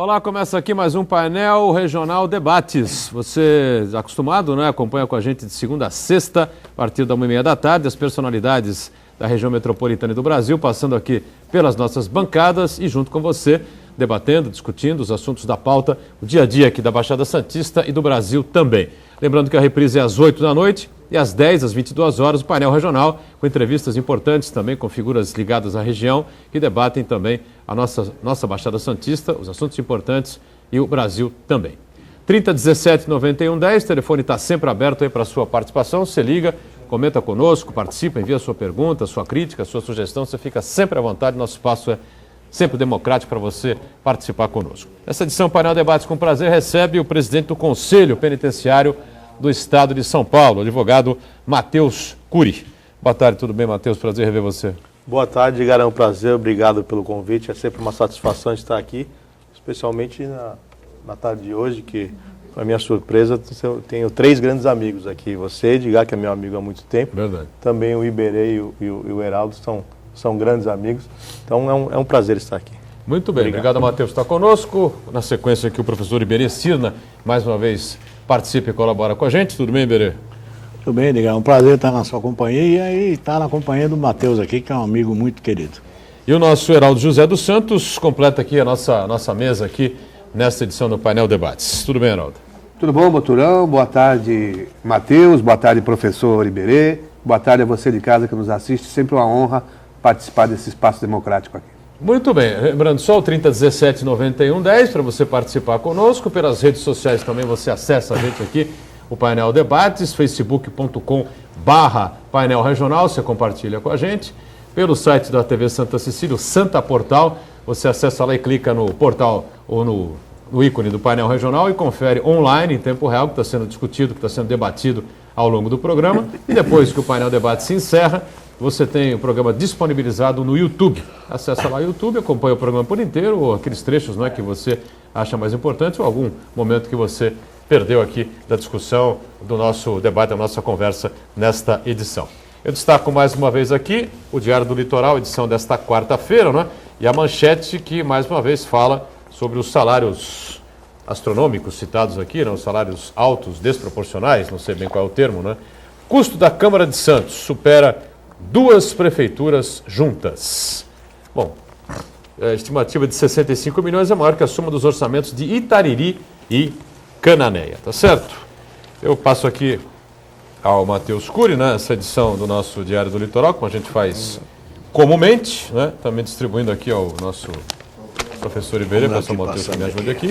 Olá, começa aqui mais um painel regional debates. Você acostumado, né? Acompanha com a gente de segunda a sexta, a partir da 1h30 da tarde, as personalidades da região metropolitana e do Brasil, passando aqui pelas nossas bancadas e junto com você, debatendo, discutindo os assuntos da pauta, o dia a dia aqui da Baixada Santista e do Brasil também. Lembrando que a reprise é às 8 da noite e às 10, às 22 horas, o painel regional, com entrevistas importantes também, com figuras ligadas à região, que debatem também a nossa Baixada Santista, os assuntos importantes e o Brasil também. 3017-9110, o telefone está sempre aberto aí para a sua participação, você liga, comenta conosco, participa, envia sua pergunta, sua crítica, sua sugestão, você fica sempre à vontade, nosso espaço é sempre democrático para você participar conosco. Essa edição Painel Debates com prazer recebe o presidente do Conselho Penitenciário do Estado de São Paulo, o advogado Matheus Curi. Boa tarde, tudo bem, Matheus? Prazer rever você. Boa tarde, Edgar, é um prazer, obrigado pelo convite, é sempre uma satisfação estar aqui, especialmente na tarde de hoje, que, para minha surpresa, eu tenho 3 grandes amigos aqui. Você, Edgar, que é meu amigo há muito tempo. Verdade. Também o Iberê e o Heraldo são grandes amigos, então é um prazer estar aqui. Muito bem, obrigado, Matheus, por estar conosco. Na sequência aqui o professor Iberê Cirna, mais uma vez, participa e colabora com a gente. Tudo bem, Iberê? Tudo bem, Edgar, é um prazer estar na sua companhia e estar na companhia do Matheus aqui, que é um amigo muito querido. E o nosso Heraldo José dos Santos completa aqui a nossa mesa aqui nesta edição do Painel Debates. Tudo bem, Heraldo? Tudo bom, Boturão? Boa tarde, Matheus. Boa tarde, professor Iberê. Boa tarde a você de casa que nos assiste. Sempre uma honra participar desse espaço democrático aqui. Muito bem. Lembrando só o 3017-9110 para você participar conosco. Pelas redes sociais também você acessa a gente aqui, o Painel Debates, facebook.com/painel regional, você compartilha com a gente. Pelo site da TV Santa Cecília, o Santa Portal, você acessa lá e clica no portal ou no ícone do painel regional e confere online, em tempo real, o que está sendo discutido, o que está sendo debatido ao longo do programa. E depois que o painel debate se encerra, você tem o programa disponibilizado no YouTube. Acessa lá o YouTube, acompanha o programa por inteiro, ou aqueles trechos, não é, que você acha mais importantes, ou algum momento que você perdeu aqui da discussão, do nosso debate, da nossa conversa nesta edição. Eu destaco mais uma vez aqui o Diário do Litoral, edição desta quarta-feira, né? E a manchete que mais uma vez fala sobre os salários astronômicos citados aqui, né? Os salários altos, desproporcionais, não sei bem qual é o termo, né? Custo da Câmara de Santos supera 2 prefeituras juntas. Bom, a estimativa de 65 milhões é maior que a soma dos orçamentos de Itariri e Cananéia, tá certo? Eu passo aqui ao Matheus Curi, né, essa edição do nosso Diário do Litoral, como a gente faz comumente, né, também distribuindo aqui ao nosso professor Iberê, professor Matheus, que me ajude aqui,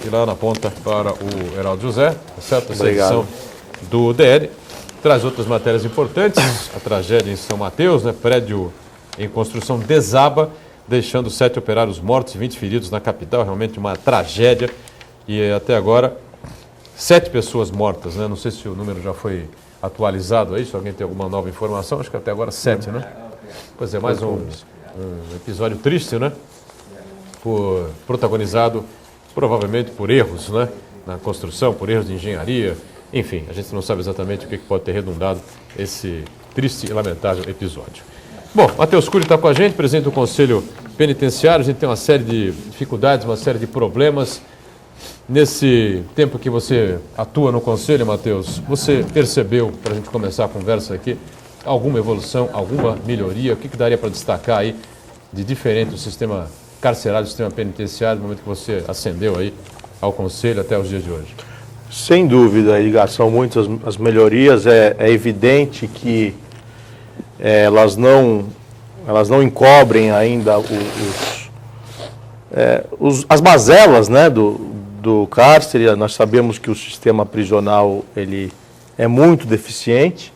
e lá na ponta para o Heraldo José, tá certo? Essa edição do DL traz outras matérias importantes, a tragédia em São Mateus, né, prédio em construção desaba, deixando 7 operários mortos e 20 feridos na capital, realmente uma tragédia, e até agora 7 pessoas mortas, né? Não sei se o número já foi atualizado aí, se alguém tem alguma nova informação, acho que até agora 7, né? Pois é, mais um episódio triste, né? Protagonizado provavelmente por erros, né? Na construção, por erros de engenharia, enfim, a gente não sabe exatamente o que pode ter redundado esse triste e lamentável episódio. Bom, Matheus Curi está com a gente, presidente do Conselho Penitenciário, a gente tem uma série de dificuldades, uma série de problemas. Nesse tempo que você atua no Conselho, Matheus, você percebeu, para a gente começar a conversa aqui, alguma evolução, alguma melhoria? O que daria para destacar aí de diferente do sistema carcerário, do sistema penitenciário, no momento que você ascendeu aí ao Conselho até os dias de hoje? Sem dúvida, Edgar, são muitas as melhorias. É evidente que elas não encobrem ainda as mazelas, né, do cárcere. Nós sabemos que o sistema prisional ele é muito deficiente,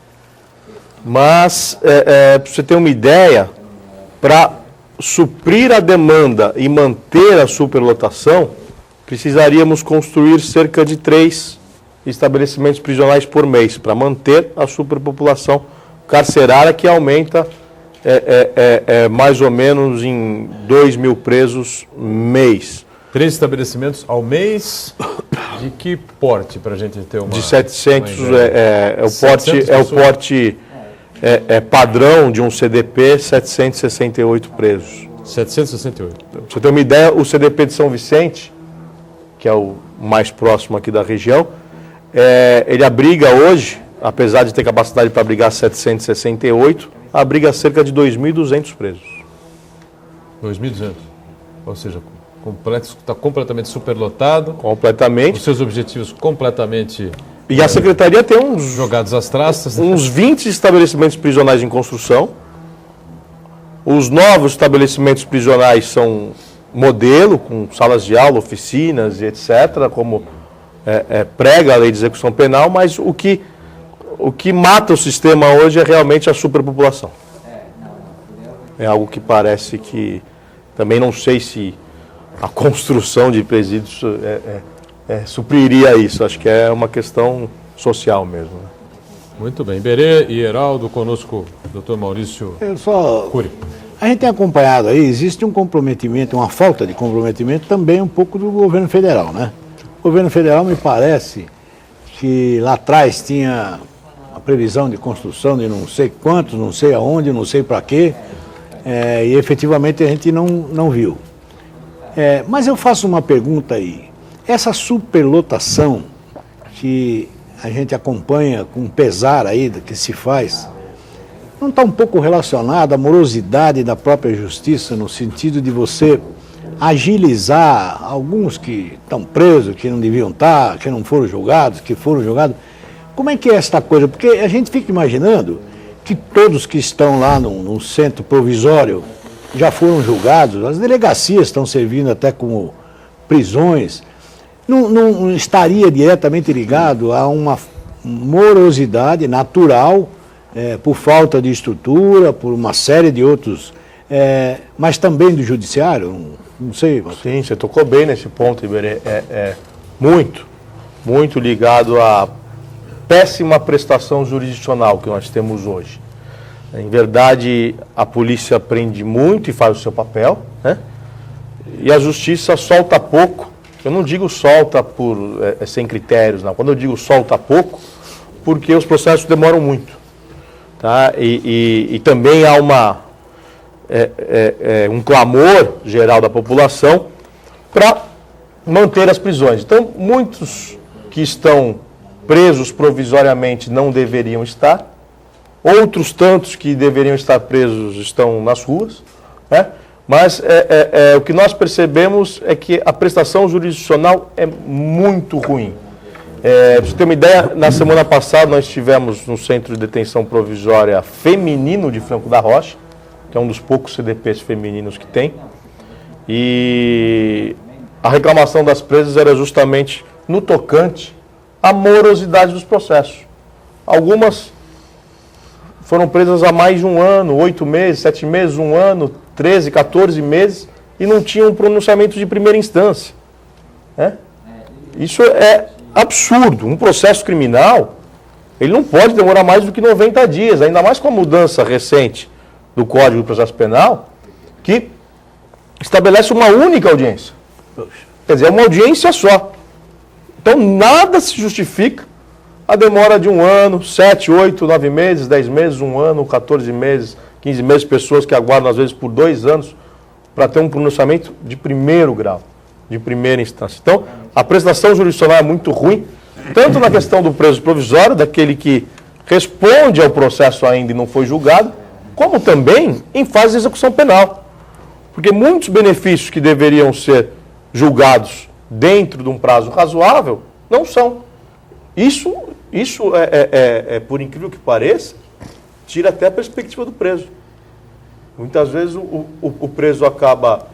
mas para você ter uma ideia, para suprir a demanda e manter a superlotação, precisaríamos construir cerca de 3 estabelecimentos prisionais por mês para manter a superpopulação carcerária, que aumenta mais ou menos em 2.000 presos mês. 3 estabelecimentos ao mês, de que porte, para a gente ter uma... De 700, o porte padrão de um CDP, 768 presos. 768. Pra você ter uma ideia, o CDP de São Vicente que é o mais próximo aqui da região, ele abriga hoje, apesar de ter capacidade para abrigar 768, abriga cerca de 2.200 presos. 2.200. Ou seja, está completamente superlotado. Completamente. Os seus objetivos completamente... E a Secretaria tem jogados às traças. uns 20 estabelecimentos prisionais em construção. Os novos estabelecimentos prisionais são modelo, com salas de aula, oficinas e etc., como prega a lei de execução penal, mas o que mata o sistema hoje é realmente a superpopulação. É algo que parece que... Também não sei se a construção de presídios supriria isso. Acho que é uma questão social mesmo. Né? Muito bem. Iberê e Heraldo, conosco, doutor Maurício Cury. A gente tem acompanhado aí, existe um comprometimento, uma falta de comprometimento também um pouco do governo federal, né? O governo federal me parece que lá atrás tinha a previsão de construção de não sei quantos, não sei aonde, não sei para quê, e efetivamente a gente não viu. Mas eu faço uma pergunta aí. Essa superlotação que a gente acompanha com pesar aí que se faz, não está um pouco relacionada à morosidade da própria justiça, no sentido de você agilizar alguns que estão presos, que não deviam estar, que não foram julgados, que foram julgados? Como é que é esta coisa? Porque a gente fica imaginando que todos que estão lá no centro provisório já foram julgados, as delegacias estão servindo até como prisões. Não estaria diretamente ligado a uma morosidade natural, por falta de estrutura, por uma série de outros, mas também do judiciário? Não sei. Sim, você tocou bem nesse ponto, Iberê. Muito ligado à péssima prestação jurisdicional que nós temos hoje. Em verdade, a polícia prende muito e faz o seu papel, né? E a justiça solta pouco. Eu não digo solta por sem critérios, não. Quando eu digo solta pouco, porque os processos demoram muito. Tá? E também há um clamor geral da população para manter as prisões. Então, muitos que estão presos provisoriamente não deveriam estar, outros tantos que deveriam estar presos estão nas ruas, né? Mas o que nós percebemos é que a prestação jurisdicional é muito ruim. Para você ter uma ideia, na semana passada nós estivemos no Centro de Detenção Provisória Feminino de Franco da Rocha, que é um dos poucos CDPs femininos que tem, e a reclamação das presas era justamente no tocante à morosidade dos processos. Algumas foram presas há mais de um ano, 8 meses, 7 meses, 1 ano, 13, 14 meses, e não tinham um pronunciamento de primeira instância. Né? Isso é absurdo. Um processo criminal, ele não pode demorar mais do que 90 dias, ainda mais com a mudança recente do Código de Processo Penal, que estabelece uma única audiência. Quer dizer, é uma audiência só. Então, nada se justifica a demora de 1 ano, 7, 8, 9 meses, 10 meses, 1 ano, 14 meses, 15 meses, pessoas que aguardam às vezes por 2 anos para ter um pronunciamento de primeiro grau, de primeira instância. Então, a prestação jurisdicional é muito ruim, tanto na questão do preso provisório, daquele que responde ao processo ainda e não foi julgado, como também em fase de execução penal. Porque muitos benefícios que deveriam ser julgados dentro de um prazo razoável, não são. Isso por incrível que pareça, tira até a perspectiva do preso. Muitas vezes o preso acaba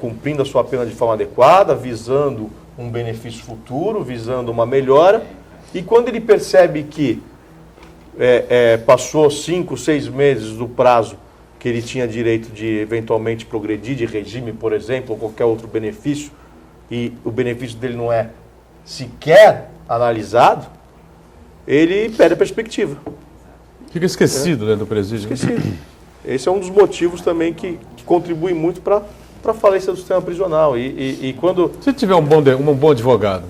cumprindo a sua pena de forma adequada, visando um benefício futuro, visando uma melhora, e quando ele percebe que passou 5, 6 meses do prazo que ele tinha direito de eventualmente progredir de regime, por exemplo, ou qualquer outro benefício, e o benefício dele não é sequer analisado, ele perde a perspectiva. Fica esquecido dentro do presídio. Esquecido. Esse é um dos motivos também que contribui muito para a falência do sistema prisional. E quando... Se tiver um bom advogado,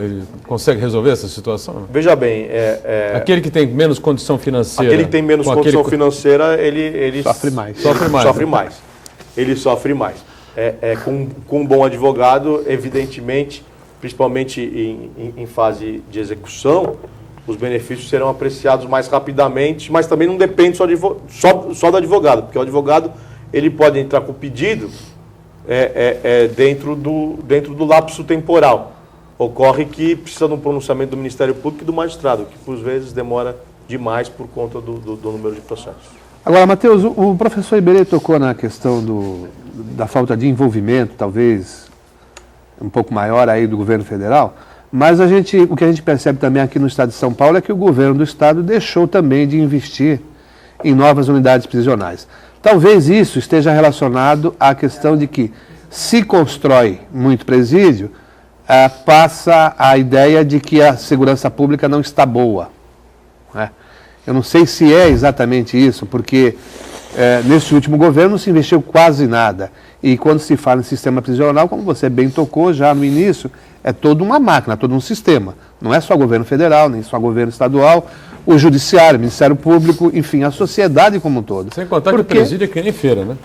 ele consegue resolver essa situação? Veja bem... aquele que tem menos condição financeira... Aquele que tem menos condição financeira, ele sofre mais. Sofre mais. Ele sofre mais. com um bom advogado, evidentemente, principalmente em fase de execução, os benefícios serão apreciados mais rapidamente, mas também não depende só do advogado, porque o advogado ele pode entrar com o pedido dentro do lapso temporal. Ocorre que precisa de um pronunciamento do Ministério Público e do magistrado, que por vezes demora demais por conta do número de processos. Agora, Matheus, o professor Iberê tocou na questão da falta de envolvimento, talvez um pouco maior aí do governo federal, mas o que a gente percebe também aqui no estado de São Paulo é que o governo do estado deixou também de investir em novas unidades prisionais. Talvez isso esteja relacionado à questão de que se constrói muito presídio, passa a ideia de que a segurança pública não está boa, né? Eu não sei se é exatamente isso, porque nesse último governo não se investiu quase nada. E quando se fala em sistema prisional, como você bem tocou já no início, é toda uma máquina, todo um sistema. Não é só governo federal, nem só governo estadual, o judiciário, o Ministério Público, enfim, a sociedade como um todo. Sem contar que o presídio é que nem feira, né?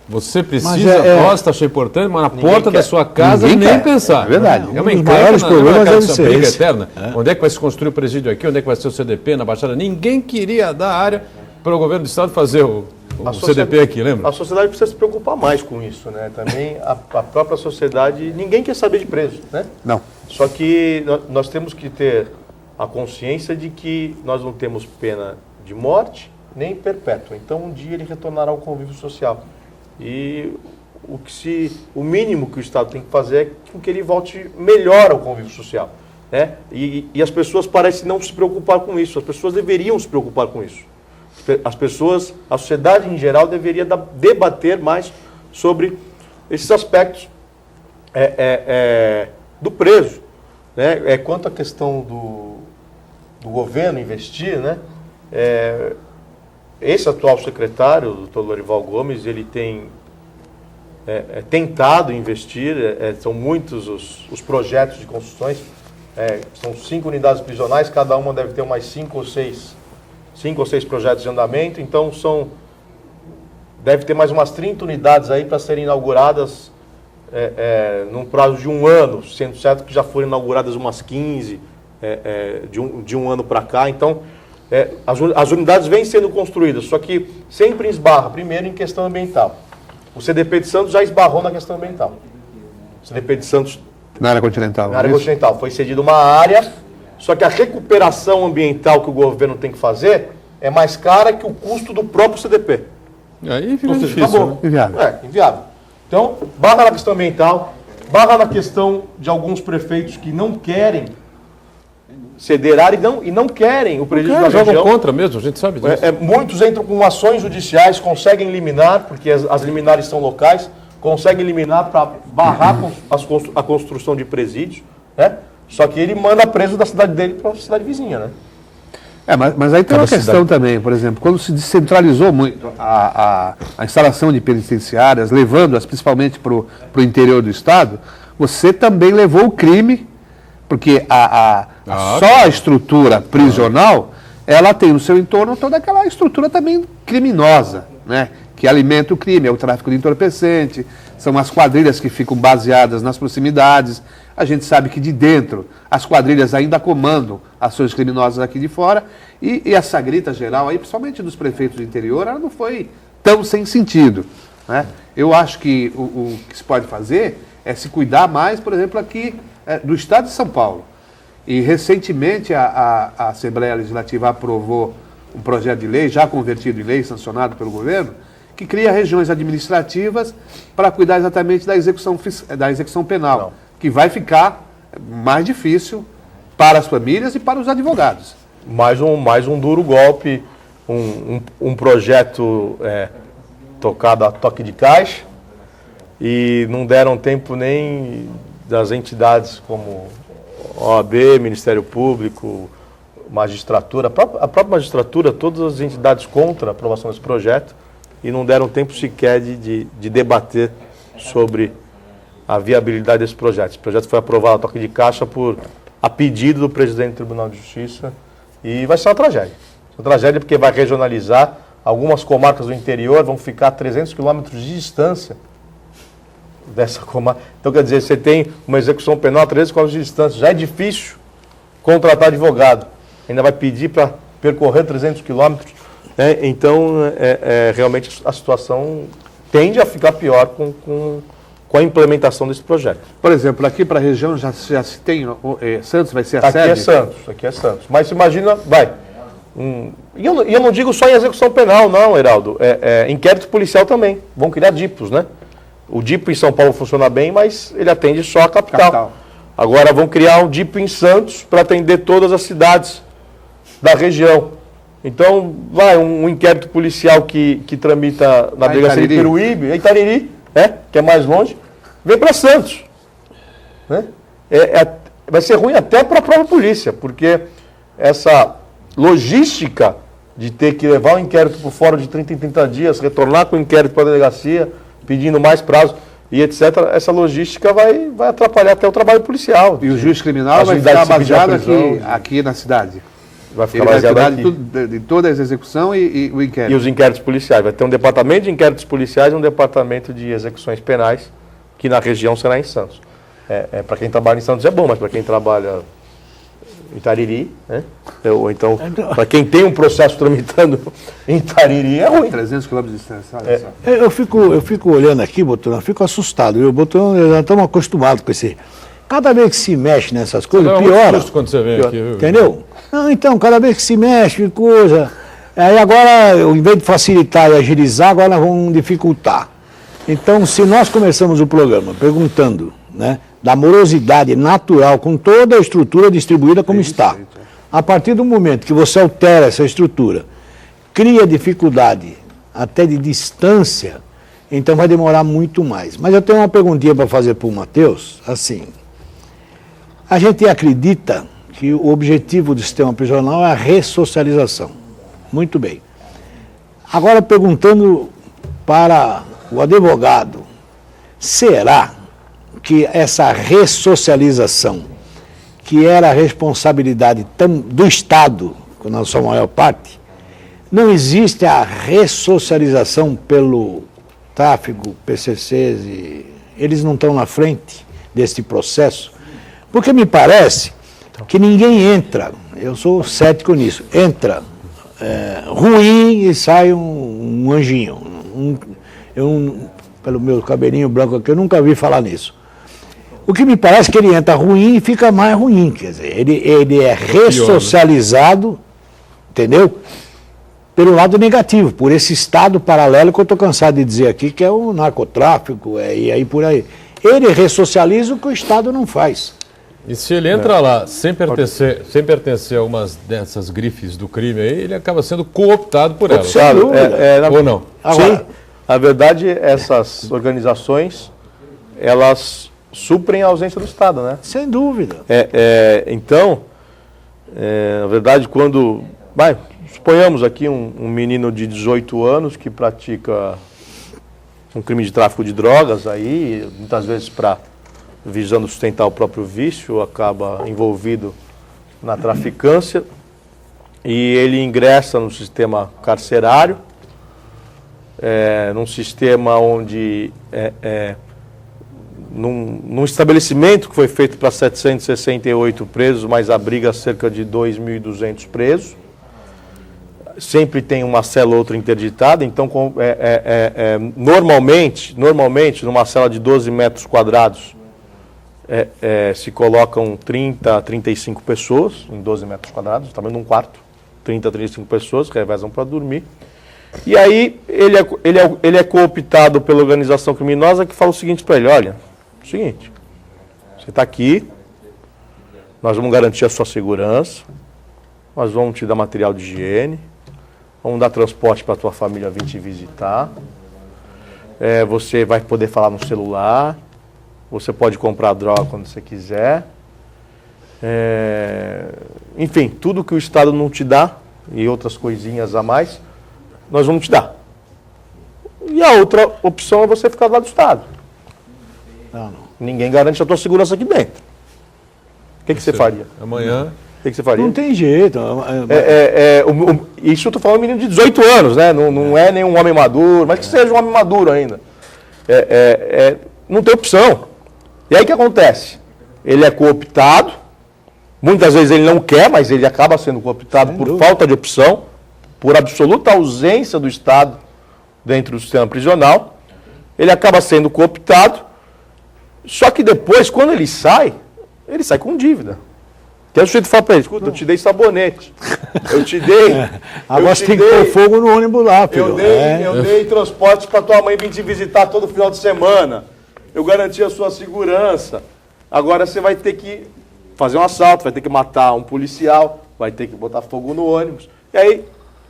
Você precisa, gosta, acha importante, mas na porta da sua casa nem pensar. É verdade. É uma dos maiores problemas deve ser briga esse. eterna. Onde é que vai se construir o presídio aqui? Onde é que vai ser o CDP na Baixada? Ninguém queria dar área para o governo do estado fazer o CDP aqui, lembra? A sociedade precisa se preocupar mais com isso, né? Também a própria sociedade, ninguém quer saber de preso, né? Não. Só que nós temos que ter a consciência de que nós não temos pena de morte nem perpétua. Então um dia ele retornará ao convívio social. E o mínimo que o Estado tem que fazer é que ele volte melhor ao convívio social, né? E as pessoas parecem não se preocupar com isso. As pessoas deveriam se preocupar com isso. A sociedade em geral deveria debater mais sobre esses aspectos do preso, né? Quanto à questão do governo investir, né? Esse atual secretário, o doutor Lorival Gomes, ele tem tentado investir, são muitos os projetos de construções, são 5 unidades prisionais, cada uma deve ter mais 5 ou 6 projetos de andamento, então deve ter mais umas 30 unidades aí para serem inauguradas num prazo de 1 ano, sendo certo que já foram inauguradas umas 15 de um ano para cá, então as unidades vêm sendo construídas, só que sempre esbarra, primeiro, em questão ambiental. O CDP de Santos já esbarrou na questão ambiental. O CDP de Santos... Na área continental. Na área continental. Foi cedida uma área, só que a recuperação ambiental que o governo tem que fazer é mais cara que o custo do próprio CDP. Aí fica Ou seja, difícil, acabou. né? Inviável. Inviável. Então, barra na questão ambiental, barra na questão de alguns prefeitos que não querem ceder área e não querem o presídio da Jogam região. contra mesmo, a gente sabe disso. Muitos entram com ações judiciais, conseguem liminar, porque as liminares são locais, conseguem eliminar para barrar a construção de presídios, né? Só que ele manda preso da cidade dele para a cidade vizinha, né? Mas aí tem uma questão também, por exemplo, quando se descentralizou muito a instalação de penitenciárias, levando-as principalmente para o interior do estado, você também levou o crime, porque só a estrutura prisional, ela tem no seu entorno toda aquela estrutura também criminosa, né? Que alimenta o crime, é o tráfico de entorpecente, são as quadrilhas que ficam baseadas nas proximidades. A gente sabe que de dentro as quadrilhas ainda comandam ações criminosas aqui de fora, e essa grita geral aí, principalmente dos prefeitos do interior, ela não foi tão sem sentido, né? Eu acho que o que se pode fazer é se cuidar mais, por exemplo, aqui do estado de São Paulo. E recentemente a Assembleia Legislativa aprovou um projeto de lei, já convertido em lei, sancionado pelo governo, que cria regiões administrativas para cuidar exatamente da execução penal, que vai ficar mais difícil para as famílias e para os advogados. Mais um duro golpe, um projeto tocado a toque de caixa, e não deram tempo nem das entidades como OAB, Ministério Público, magistratura, a própria magistratura, todas as entidades contra a aprovação desse projeto, e não deram tempo sequer de debater sobre a viabilidade desse projeto. Esse projeto foi aprovado a toque de caixa a pedido do presidente do Tribunal de Justiça, e vai ser uma tragédia. Uma tragédia porque vai regionalizar, algumas comarcas do interior vão ficar a 300 quilômetros de distância dessa comarca. Então, quer dizer, você tem uma execução penal a 13 km de distância. Já é difícil contratar advogado. Ainda vai pedir para percorrer 300 quilômetros. Né? Então, realmente a situação tende a ficar pior com a implementação desse projeto. Por exemplo, aqui para a região já se tem... Santos vai ser a sede? Aqui é Santos. Mas imagina, e eu não digo só em execução penal, não, Heraldo. Inquérito policial também. Vão criar DIPOS, né? O DIPO em São Paulo funciona bem, mas ele atende só a capital. Agora vão criar um DIPO em Santos para atender todas as cidades da região. Então, um inquérito policial que tramita na delegacia de Peruíbe, Itariri, que é mais longe, vem para Santos. Né? Vai ser ruim até para a própria polícia, porque essa logística de ter que levar o inquérito por fora de 30 em 30 dias, retornar com o inquérito para a delegacia, pedindo mais prazo e etc., essa logística vai atrapalhar até o trabalho policial. E o juiz criminal vai ficar baseado aqui na cidade? Vai ficar baseado de toda a execução e o inquérito. E os inquéritos policiais. Vai ter um departamento de inquéritos policiais e um departamento de execuções penais, que na região será em Santos. Para quem trabalha em Santos é bom, mas para quem trabalha em Itariri, né? Ou então, para quem tem um processo tramitando em Itariri, é ruim. 300 quilômetros de distância. Eu fico olhando aqui, Boturão, fico assustado. Eu, Boturão, já estamos acostumados com esse... Cada vez que se mexe nessas coisas, piora. Justo quando você vem aqui. Entendeu? Não, então, cada vez que se mexe, coisa... Aí agora, em vez de facilitar e agilizar, agora nós vamos dificultar. Então, se nós começamos o programa perguntando, né, da morosidade natural com toda a estrutura distribuída como está, a partir do momento que você altera essa estrutura, cria dificuldade até de distância, então vai demorar muito mais. Mas eu tenho uma perguntinha para fazer para o Matheus, assim, a gente acredita que o objetivo do sistema prisional é a ressocialização. Muito bem. Agora perguntando para o advogado, será que essa ressocialização, que era a responsabilidade do Estado, na sua maior parte, não existe a ressocialização pelo tráfico, PCCs, eles não estão na frente desse processo? Porque me parece que ninguém entra, eu sou cético nisso, entra ruim e sai um anjinho. Pelo meu cabelinho branco aqui, eu nunca vi falar nisso. O que me parece é que ele entra ruim e fica mais ruim, quer dizer, ele é ressocializado, entendeu? Pelo lado negativo, por esse estado paralelo que eu estou cansado de dizer aqui, que é o narcotráfico, e aí por aí. Ele ressocializa o que o Estado não faz. E se ele entra lá sem pertencer a algumas dessas grifes do crime aí, ele acaba sendo cooptado por elas. Ou não? Agora, sim. Na verdade, essas organizações, elas suprem a ausência do Estado, né? Sem dúvida. Então, na verdade, quando... suponhamos aqui um menino de 18 anos que pratica um crime de tráfico de drogas, aí, muitas vezes visando sustentar o próprio vício, acaba envolvido na traficância e ele ingressa no sistema carcerário, num sistema onde, num estabelecimento que foi feito para 768 presos, mas abriga cerca de 2.200 presos, sempre tem uma cela ou outra interditada, então normalmente, numa cela de 12 metros quadrados, se colocam 30 a 35 pessoas, em 12 metros quadrados, tamanho de um quarto, 30 a 35 pessoas, que revezam para dormir. E aí ele é cooptado pela organização criminosa que fala o seguinte para ele: olha, seguinte, você está aqui, nós vamos garantir a sua segurança, nós vamos te dar material de higiene, vamos dar transporte para a tua família vir te visitar, você vai poder falar no celular, você pode comprar droga quando você quiser, enfim, tudo que o Estado não te dá e outras coisinhas a mais, nós vamos te dar. E a outra opção é você ficar do lado do Estado. Não. Ninguém garante a tua segurança aqui dentro. O que você faria? Amanhã... O que você faria? Não tem jeito. Isso eu estou falando de um menino de 18 anos, né? Não é nenhum homem maduro, mas que seja um homem maduro ainda. não tem opção. E aí o que acontece? Ele é cooptado, muitas vezes ele não quer, mas ele acaba sendo cooptado por falta de opção, por absoluta ausência do Estado dentro do sistema prisional. Ele acaba sendo cooptado, só que depois, quando ele sai com dívida. Que aí o sujeito fala para ele, escuta, eu te dei sabonete, eu te dei... Agora você tem que pôr fogo no ônibus lá, filho. Eu dei transporte para tua mãe vir te visitar todo final de semana. Eu garanti a sua segurança. Agora você vai ter que fazer um assalto, vai ter que matar um policial, vai ter que botar fogo no ônibus. E aí,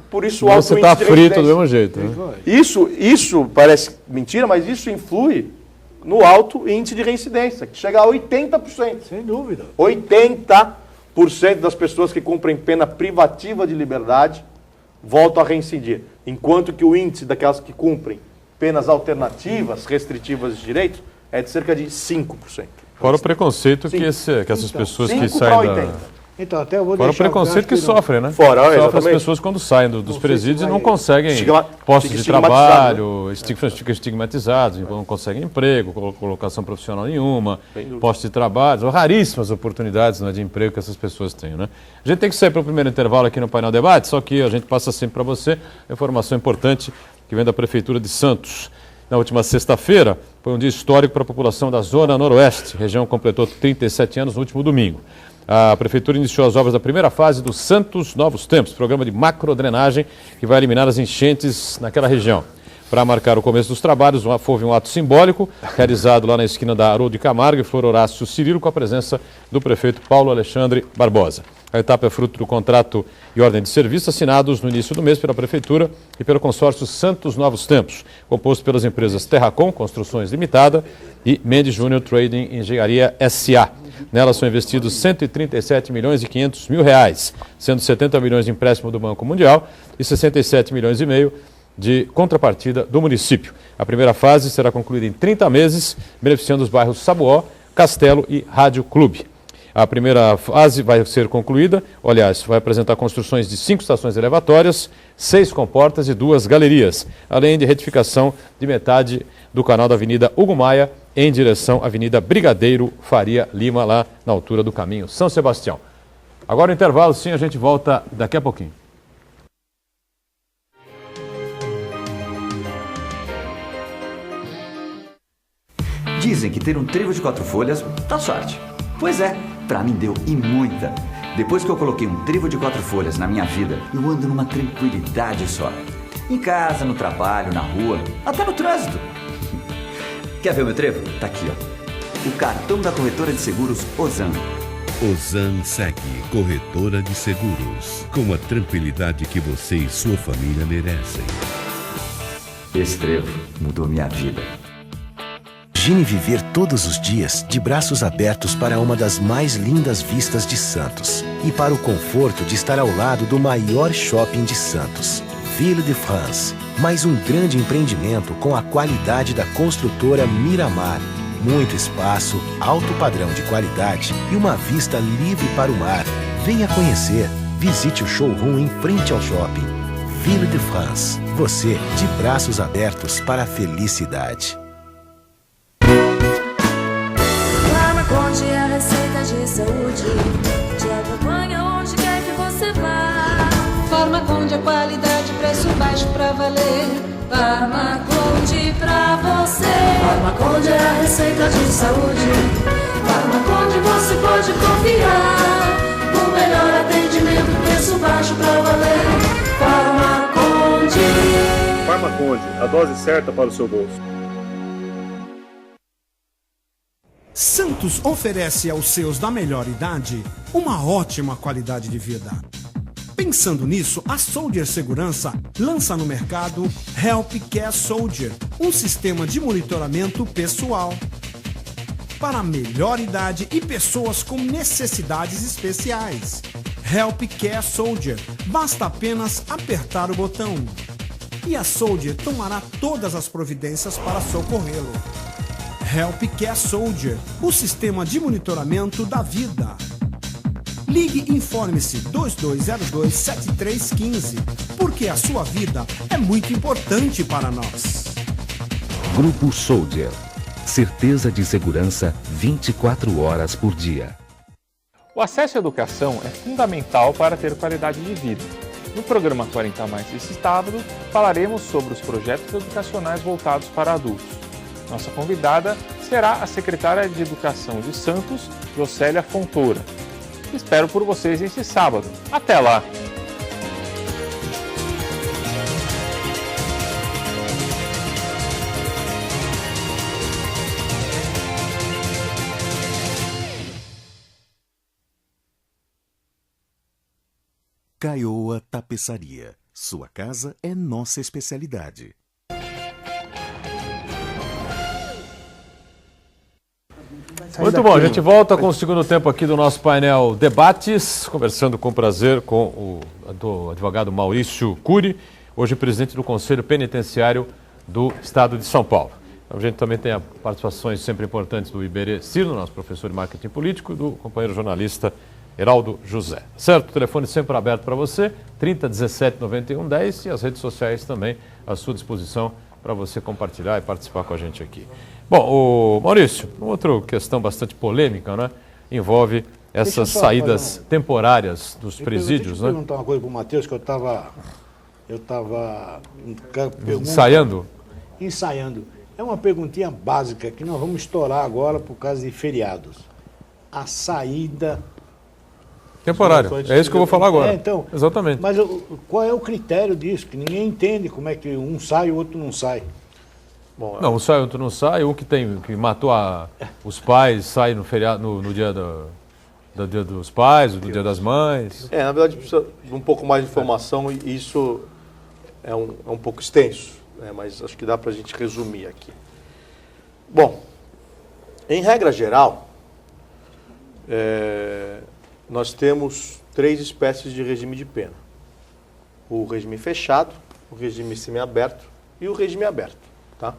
por isso o alto Você índice está de frito residência. do mesmo jeito. Né? Isso parece mentira, mas isso influi no alto índice de reincidência, que chega a 80%. Sem dúvida. 80% das pessoas que cumprem pena privativa de liberdade voltam a reincidir. Enquanto que o índice daquelas que cumprem penas alternativas, restritivas de direitos, é de cerca de 5%. Fora o preconceito que essas pessoas que 5 saem para da... 80. Então, até eu vou Fora o deixar preconceito que sofrem, né? Fora, Sofrem as exatamente. pessoas quando saem dos presídios e não vai- conseguem postos de estigmatizado, trabalho, ficam estigmatizados, não conseguem emprego, colocação profissional nenhuma, postos de trabalho, são raríssimas oportunidades, né, de emprego que essas pessoas têm, né? A gente tem que sair para o primeiro intervalo aqui no Painel Debate, só que a gente passa sempre para você informação importante que vem da Prefeitura de Santos. Na última sexta-feira, foi um dia histórico para a população da Zona Noroeste. A região completou 37 anos no último domingo. A Prefeitura iniciou as obras da primeira fase do Santos Novos Tempos, programa de macrodrenagem que vai eliminar as enchentes naquela região. Para marcar o começo dos trabalhos, houve um ato simbólico realizado lá na esquina da Haroldo de Camargo e Flor Horácio Cirilo, com a presença do prefeito Paulo Alexandre Barbosa. A etapa é fruto do contrato e ordem de serviço assinados no início do mês pela Prefeitura e pelo consórcio Santos Novos Tempos, composto pelas empresas Terracom, Construções Limitada e Mendes Júnior Trading Engenharia S.A. Nela são investidos 137 milhões e 500 mil reais, sendo 70 milhões de empréstimo do Banco Mundial e 67 milhões e meio de contrapartida do município. A primeira fase será concluída em 30 meses, beneficiando os bairros Sabuó, Castelo e Rádio Clube. A primeira fase vai ser concluída, aliás, vai apresentar construções de 5 estações elevatórias, 6 comportas e 2 galerias, além de retificação de metade do canal da Avenida Hugo Maia, em direção à Avenida Brigadeiro Faria Lima, lá na altura do caminho São Sebastião. Agora o intervalo, sim, a gente volta daqui a pouquinho. Dizem que ter um trevo de 4 folhas dá sorte. Pois é, pra mim deu e muita. Depois que eu coloquei um trevo de 4 folhas na minha vida, eu ando numa tranquilidade só. Em casa, no trabalho, na rua, até no trânsito. Quer ver o meu trevo? Tá aqui, ó. O cartão da corretora de seguros Ozan. Ozan Seg, corretora de seguros, com a tranquilidade que você e sua família merecem. Esse trevo mudou minha vida. Imagine viver todos os dias de braços abertos para uma das mais lindas vistas de Santos e para o conforto de estar ao lado do maior shopping de Santos, Ville de France. Mais um grande empreendimento com a qualidade da construtora Miramar. Muito espaço, alto padrão de qualidade e uma vista livre para o mar. Venha conhecer. Visite o showroom em frente ao shopping. Ville de France. Você de braços abertos para a felicidade. Farmaconde é a receita de saúde, te acompanha onde quer que você vá. Farmaconde é qualidade, preço baixo pra valer. Farmaconde pra você. Farmaconde é a receita de saúde. Farmaconde você pode confiar. O melhor atendimento, preço baixo pra valer. Farmaconde. Farmaconde, a dose certa para o seu bolso. Santos oferece aos seus da melhor idade uma ótima qualidade de vida. Pensando nisso, a Soldier Segurança lança no mercado Help Care Soldier, um sistema de monitoramento pessoal para a melhor idade e pessoas com necessidades especiais. Help Care Soldier, basta apenas apertar o botão e a Soldier tomará todas as providências para socorrê-lo. Help Care Soldier, o sistema de monitoramento da vida. Ligue e informe-se 2202-7315, porque a sua vida é muito importante para nós. Grupo Soldier. Certeza de segurança 24 horas por dia. O acesso à educação é fundamental para ter qualidade de vida. No programa 40 Mais desse sábado, falaremos sobre os projetos educacionais voltados para adultos. Nossa convidada será a secretária de Educação de Santos, Jocélia Fontoura. Espero por vocês nesse sábado. Até lá! Caioa Tapeçaria. Sua casa é nossa especialidade. Muito bom, a gente volta com o segundo tempo aqui do nosso painel Debates, conversando com prazer com o advogado Maurício Cury, hoje presidente do Conselho Penitenciário do Estado de São Paulo. A gente também tem participações sempre importantes do Iberê Ciro, nosso professor de marketing político, e do companheiro jornalista Heraldo José. Certo? O telefone sempre aberto para você, 30 17 91 10, e as redes sociais também à sua disposição para você compartilhar e participar com a gente aqui. Bom, o Maurício, uma outra questão bastante polêmica, né? Envolve essas saídas temporárias dos presídios, né? Deixa eu perguntar uma coisa para o Matheus, que eu estava ensaiando. É uma perguntinha básica que nós vamos estourar agora por causa de feriados. A saída temporária. É isso que eu vou falar agora. Então, exatamente. Mas qual é o critério disso? Que ninguém entende como é que um sai e o outro não sai. Bom, não, um sai, outro não sai. Um que matou os pais sai no feriado, no dia do Dia dos Pais, do Dia das Mães. Na verdade precisa de um pouco mais de informação e isso é um pouco extenso, né? Mas acho que dá para a gente resumir aqui. Bom, em regra geral, nós temos 3 espécies de regime de pena. O regime fechado, o regime semiaberto e o regime aberto. Tá?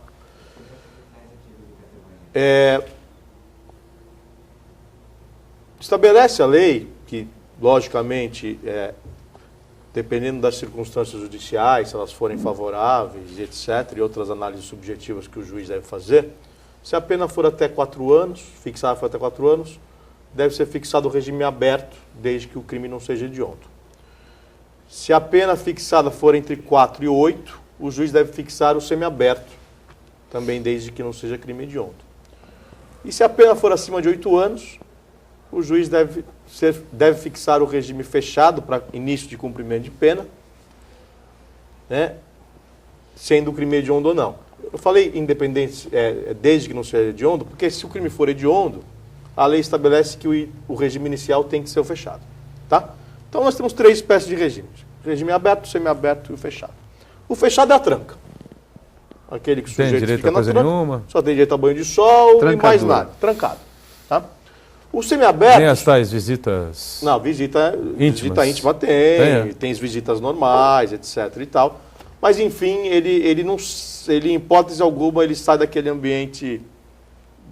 Estabelece a lei que, logicamente, dependendo das circunstâncias judiciais, se elas forem favoráveis, etc., e outras análises subjetivas que o juiz deve fazer, se a pena for até 4 anos, fixada for até 4 anos, deve ser fixado o regime aberto, desde que o crime não seja hediondo. Se a pena fixada for entre 4 e 8, o juiz deve fixar o semiaberto, também desde que não seja crime hediondo. E se a pena for acima de 8 anos, o juiz deve fixar o regime fechado para início de cumprimento de pena, né, sendo o crime hediondo ou não. Eu falei independente, desde que não seja hediondo, porque se o crime for hediondo, a lei estabelece que o regime inicial tem que ser o fechado. Tá? Então nós temos 3 espécies de regimes. Regime aberto, semiaberto e o fechado. O fechado é a tranca. Aquele que o sujeito fica na tranca, só tem direito a banho de sol e mais nada. Trancado. Tá? O semiaberto... Tem as tais visitas... Não, visita íntima tem as visitas normais, etc. e tal. Mas, enfim, ele, em hipótese alguma, ele sai daquele ambiente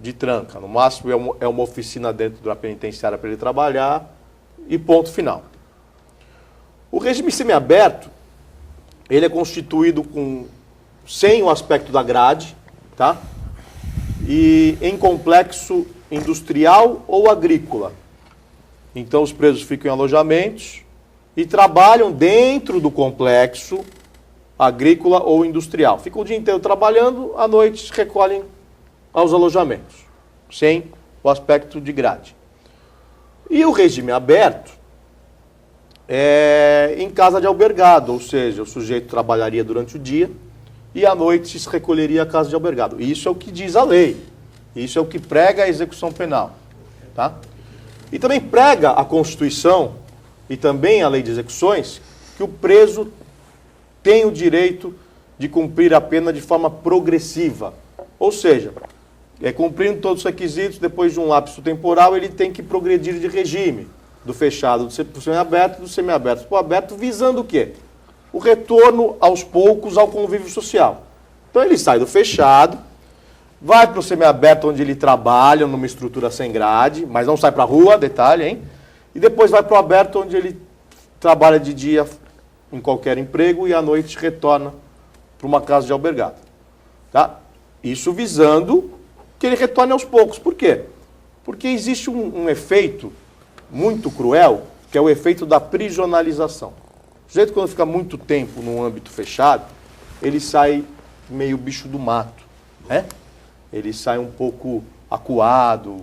de tranca. No máximo é uma oficina dentro da penitenciária para ele trabalhar e ponto final. O regime semiaberto, ele é constituído sem o aspecto da grade, tá? E em complexo industrial ou agrícola. Então os presos ficam em alojamentos e trabalham dentro do complexo agrícola ou industrial. Ficam o dia inteiro trabalhando, à noite se recolhem aos alojamentos, sem o aspecto de grade. E o regime aberto é em casa de albergado, ou seja, o sujeito trabalharia durante o dia e à noite se recolheria à casa de albergado. Isso é o que diz a lei. Isso é o que prega a execução penal. Tá? E também prega a Constituição e também a lei de execuções que o preso tem o direito de cumprir a pena de forma progressiva. Ou seja, cumprindo todos os requisitos, depois de um lapso temporal, ele tem que progredir de regime, do fechado para o semiaberto, do semiaberto para o aberto, visando o quê? O retorno aos poucos ao convívio social. Então ele sai do fechado, vai para o semiaberto onde ele trabalha, numa estrutura sem grade, mas não sai para a rua, detalhe, hein? E depois vai para o aberto onde ele trabalha de dia em qualquer emprego e à noite retorna para uma casa de albergado. Tá? Isso visando que ele retorne aos poucos. Por quê? Porque existe um efeito muito cruel, que é o efeito da prisionalização. O sujeito, quando fica muito tempo num âmbito fechado, ele sai meio bicho do mato, né? Ele sai um pouco acuado.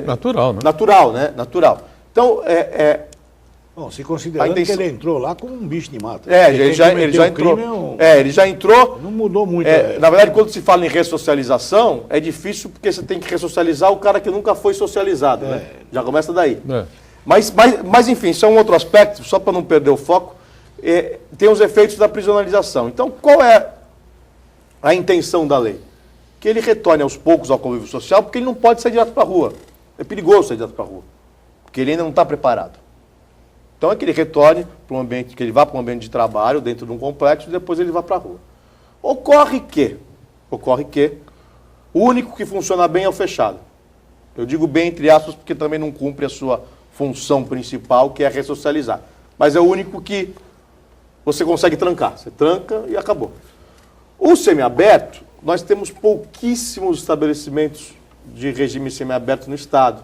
Natural, né? Natural, né? Natural. Então, Bom, se considerando que ele entrou lá como um bicho de mato. Ele já entrou. Ele já entrou. Não mudou muito. Na verdade, quando se fala em ressocialização, é difícil porque você tem que ressocializar o cara que nunca foi socializado, né? Já começa daí. Mas, enfim, isso é um outro aspecto, só para não perder o foco, tem os efeitos da prisionalização. Então, qual é a intenção da lei? Que ele retorne aos poucos ao convívio social, porque ele não pode sair direto para a rua. É perigoso sair direto para a rua, porque ele ainda não está preparado. Então é que ele retorne para um ambiente, que ele vá para um ambiente de trabalho dentro de um complexo e depois ele vá para a rua. Ocorre que o único que funciona bem é o fechado. Eu digo bem entre aspas porque também não cumpre a sua função principal, que é ressocializar. Mas é o único que você consegue trancar. Você tranca e acabou. O semiaberto, nós temos pouquíssimos estabelecimentos de regime semiaberto no Estado.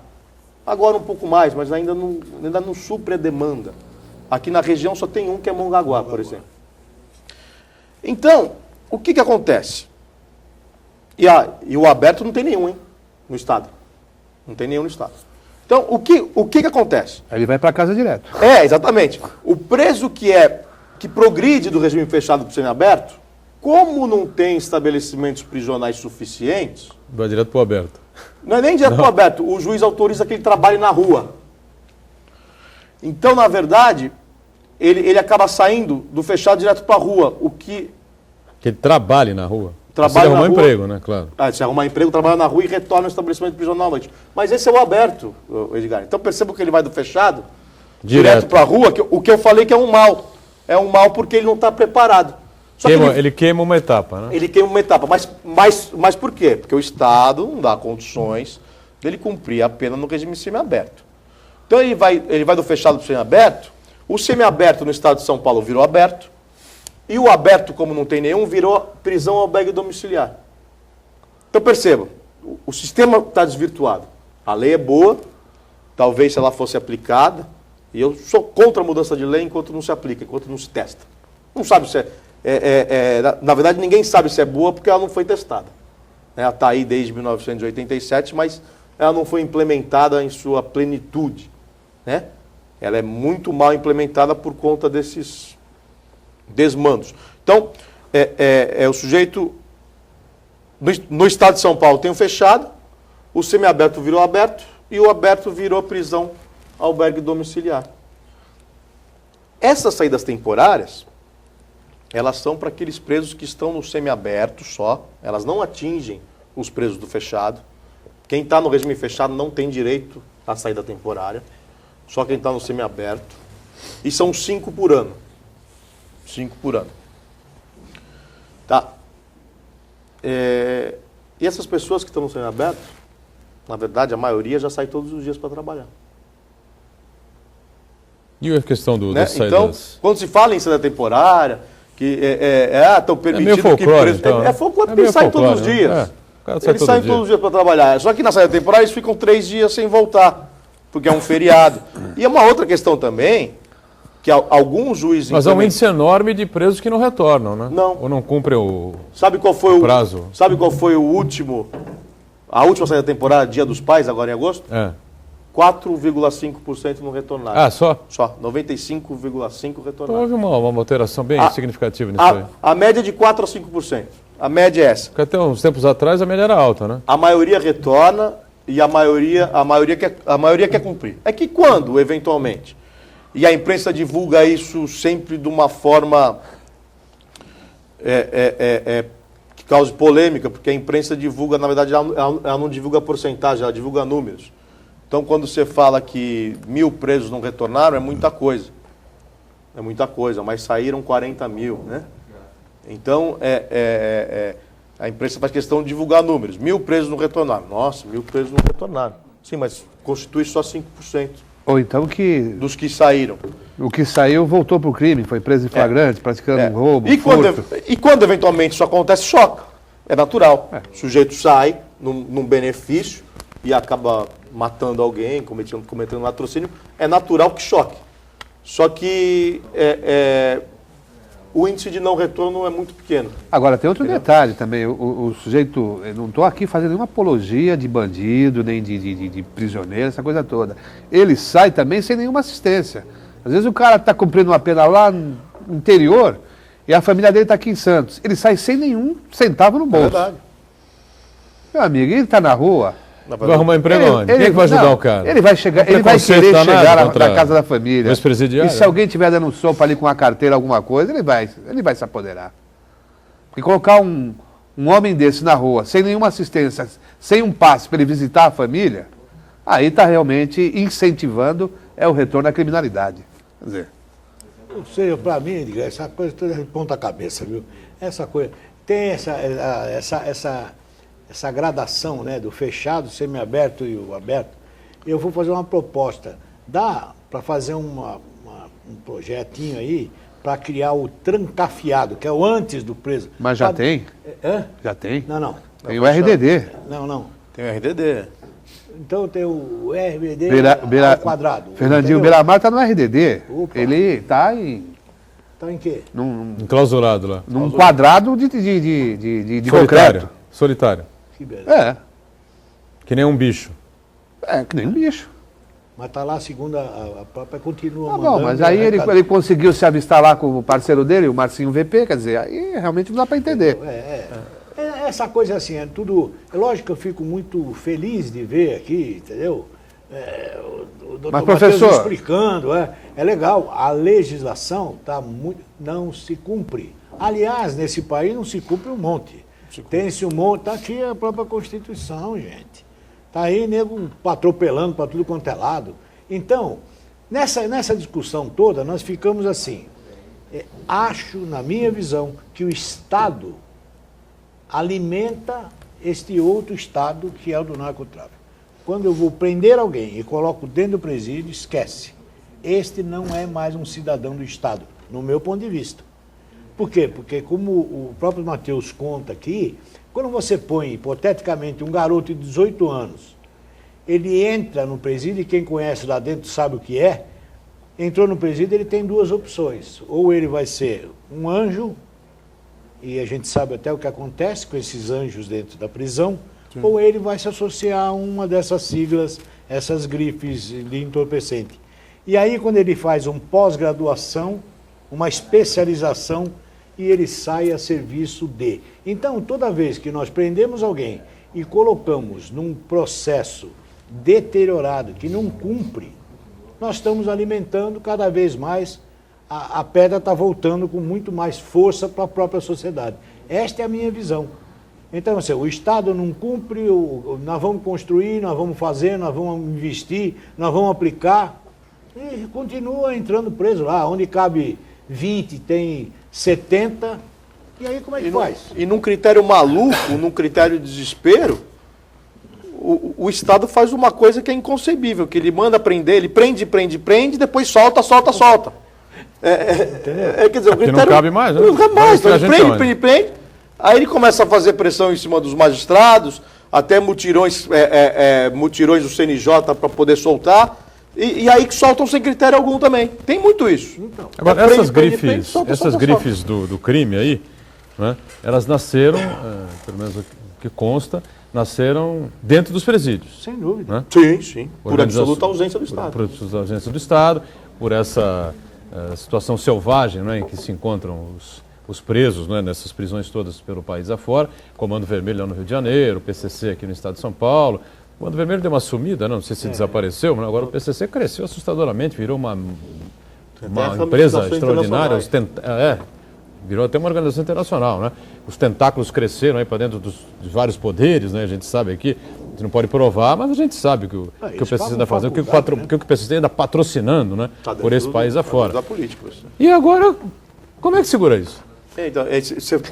Agora um pouco mais, mas ainda não supre a demanda. Aqui na região só tem um, que é Mongaguá, por exemplo. Então, o que acontece? E o aberto não tem nenhum, hein, no Estado. Não tem nenhum no Estado. Então, o que acontece? Ele vai para casa direto. Exatamente. O preso que progride do regime fechado para o semiaberto, como não tem estabelecimentos prisionais suficientes... Vai direto para o aberto. Não é nem direto para o aberto, o juiz autoriza que ele trabalhe na rua. Então, na verdade, ele acaba saindo do fechado direto para a rua, Que ele trabalhe na rua. Trabalha se arrumar emprego, né? Claro. Se arrumar emprego, trabalha na rua e retorna ao estabelecimento prisional à noite. Mas esse é o aberto, Edgar. Então perceba que ele vai do fechado direto para a rua, o que eu falei que é um mal. É um mal porque ele não está preparado. Ele queima uma etapa, né? Ele queima uma etapa. Mas por quê? Porque o Estado não dá condições dele cumprir a pena no regime semiaberto. Então ele vai do fechado para o semiaberto. O semiaberto no Estado de São Paulo virou aberto. E o aberto, como não tem nenhum, virou prisão albergue domiciliar. Então percebam, o sistema está desvirtuado. A lei é boa, talvez se ela fosse aplicada, e eu sou contra a mudança de lei enquanto não se aplica, enquanto não se testa. Não sabe se na verdade, ninguém sabe se é boa porque ela não foi testada. Ela está aí desde 1987, mas ela não foi implementada em sua plenitude, né? Ela é muito mal implementada por conta desses desmandos. Então, o sujeito... No Estado de São Paulo tem o fechado, o semiaberto virou aberto e o aberto virou prisão albergue domiciliar. Essas saídas temporárias, elas são para aqueles presos que estão no semiaberto só, elas não atingem os presos do fechado. Quem está no regime fechado não tem direito à saída temporária, só quem está no semiaberto. E são 5 por ano. 5 por ano. Tá. E essas pessoas que estão no semiaberto, na verdade, a maioria já sai todos os dias para trabalhar. E a questão das saídas? Então, quando se fala em saída temporária, que estão permitindo que preso... Então, folclore porque eles saem todos os dias. Eles saem todos os dias para trabalhar. Só que na saída temporária eles ficam 3 dias sem voltar, porque é um feriado. E é uma outra questão também, que alguns juízes... Mas há um índice enorme de presos que não retornam, né? Não. Ou não cumprem o prazo. Sabe qual foi a última saída temporária, Dia dos Pais, agora em agosto? 4,5% não retornaram. Só? Só. 95,5% retornaram. Então houve uma alteração bem significativa nisso aí. A média é de 4% a 5%. A média é essa. Porque até uns tempos atrás a média era alta, né? A maioria retorna e a maioria quer cumprir. É que quando, eventualmente, e a imprensa divulga isso sempre de uma forma que cause polêmica, porque a imprensa divulga, na verdade, ela não divulga porcentagem, ela divulga números. Então, quando você fala que 1.000 presos não retornaram, é muita coisa. É muita coisa, mas saíram 40 mil, né? Então, a imprensa faz questão de divulgar números. 1.000 presos não retornaram. Nossa, 1.000 presos não retornaram. Sim, mas constitui só 5%. Ou então dos que saíram. O que saiu voltou para o crime, foi preso em flagrante, praticando um roubo, e quando eventualmente isso acontece, choca. É natural. O sujeito sai, num benefício e acaba matando alguém, cometendo latrocínio, é natural que choque. Só que o índice de não retorno é muito pequeno. Agora, tem outro detalhe também. O sujeito, eu não estou aqui fazendo nenhuma apologia de bandido, nem de prisioneiro, essa coisa toda. Ele sai também sem nenhuma assistência. Às vezes o cara está cumprindo uma pena lá no interior e a família dele está aqui em Santos. Ele sai sem nenhum centavo no bolso. É verdade. Meu amigo, ele está na rua... Vai arrumar emprego onde? Quem é que vai ajudar o cara? Ele vai chegar, ele vai querer chegar na casa da família. E se alguém estiver dando sopa ali com uma carteira, alguma coisa, ele vai se apoderar. E colocar um homem desse na rua, sem nenhuma assistência, sem um passe para ele visitar a família, aí está realmente incentivando o retorno à criminalidade. Quer dizer... Ou seja, para mim, essa coisa toda é de ponta cabeça, viu? Essa coisa... Tem essa gradação, né, do fechado, semiaberto e o aberto. Eu vou fazer uma proposta. Dá para fazer um projetinho aí para criar o trancafiado, que é o antes do preso. Mas já tem? Já tem? Não. Tem o RDD. Não. Tem o RDD. Então tem o RDD ao quadrado. Fernandinho Beiramar está no RDD. Opa. Ele está em... Está em quê? Enclausurado lá. Num quadrado de concreto. Solitário. Que beleza. Que nem um bicho. Que nem um bicho. Mas está lá, segundo a própria, continua mandando. Bom, mas aí ele conseguiu se avistar lá com o parceiro dele, o Marcinho VP, quer dizer, aí realmente não dá para entender. Essa coisa assim, é tudo... É lógico que eu fico muito feliz de ver aqui, entendeu? O doutor mas, professor... Matheus explicando, é legal. A legislação não se cumpre. Aliás, nesse país não se cumpre um monte. Tem-se um monte, está aqui a própria Constituição, gente. Está aí nego atropelando para tudo quanto é lado. Então, nessa discussão toda, nós ficamos assim. Acho, na minha visão, que o Estado alimenta este outro Estado que é o do narcotráfico. Quando eu vou prender alguém e coloco dentro do presídio, esquece. Este não é mais um cidadão do Estado, no meu ponto de vista. Por quê? Porque, como o próprio Matheus conta aqui, quando você põe, hipoteticamente, um garoto de 18 anos, ele entra no presídio e quem conhece lá dentro sabe o que é, entrou no presídio, ele tem duas opções. Ou ele vai ser um anjo, e a gente sabe até o que acontece com esses anjos dentro da prisão, sim, ou ele vai se associar a uma dessas siglas, essas grifes de entorpecente. E aí, quando ele faz uma pós-graduação, uma especialização, e ele sai a serviço de. Então, toda vez que nós prendemos alguém e colocamos num processo deteriorado, que não cumpre, nós estamos alimentando cada vez mais, a pedra está voltando com muito mais força para a própria sociedade. Esta é a minha visão. Então, assim, o Estado não cumpre, nós vamos construir, nós vamos fazer, nós vamos investir, nós vamos aplicar, e continua entrando preso lá, onde cabe 20, tem 70, e aí como é que faz? E num critério maluco, num critério de desespero, o Estado faz uma coisa que é inconcebível, que ele manda prender, ele prende, depois solta. Quer dizer, o critério não cabe mais, né? Não cabe mais, então ele prende, aí ele começa a fazer pressão em cima dos magistrados, até mutirões do CNJ para poder soltar, e aí que soltam sem critério algum também. Tem muito isso. Então, agora, essas grifes do crime aí, né, elas nasceram, pelo menos o que consta, nasceram dentro dos presídios. Sem dúvida. Né? Sim. Por absoluta ausência do Estado. Por absoluta ausência do Estado, por essa situação selvagem, né, em que se encontram os presos, né, nessas prisões todas pelo país afora. Comando Vermelho lá no Rio de Janeiro, o PCC aqui no estado de São Paulo. O Comando Vermelho deu uma sumida, não sei se desapareceu, mas agora o PCC cresceu assustadoramente, virou uma empresa extraordinária, virou até uma organização internacional, né? Os tentáculos cresceram aí para dentro de vários poderes, né? A gente sabe aqui, a gente não pode provar, mas a gente sabe o que o PCC está fazendo, o que o PCC ainda patrocinando, né? Por esse país afora. E agora, como é que segura isso? Então,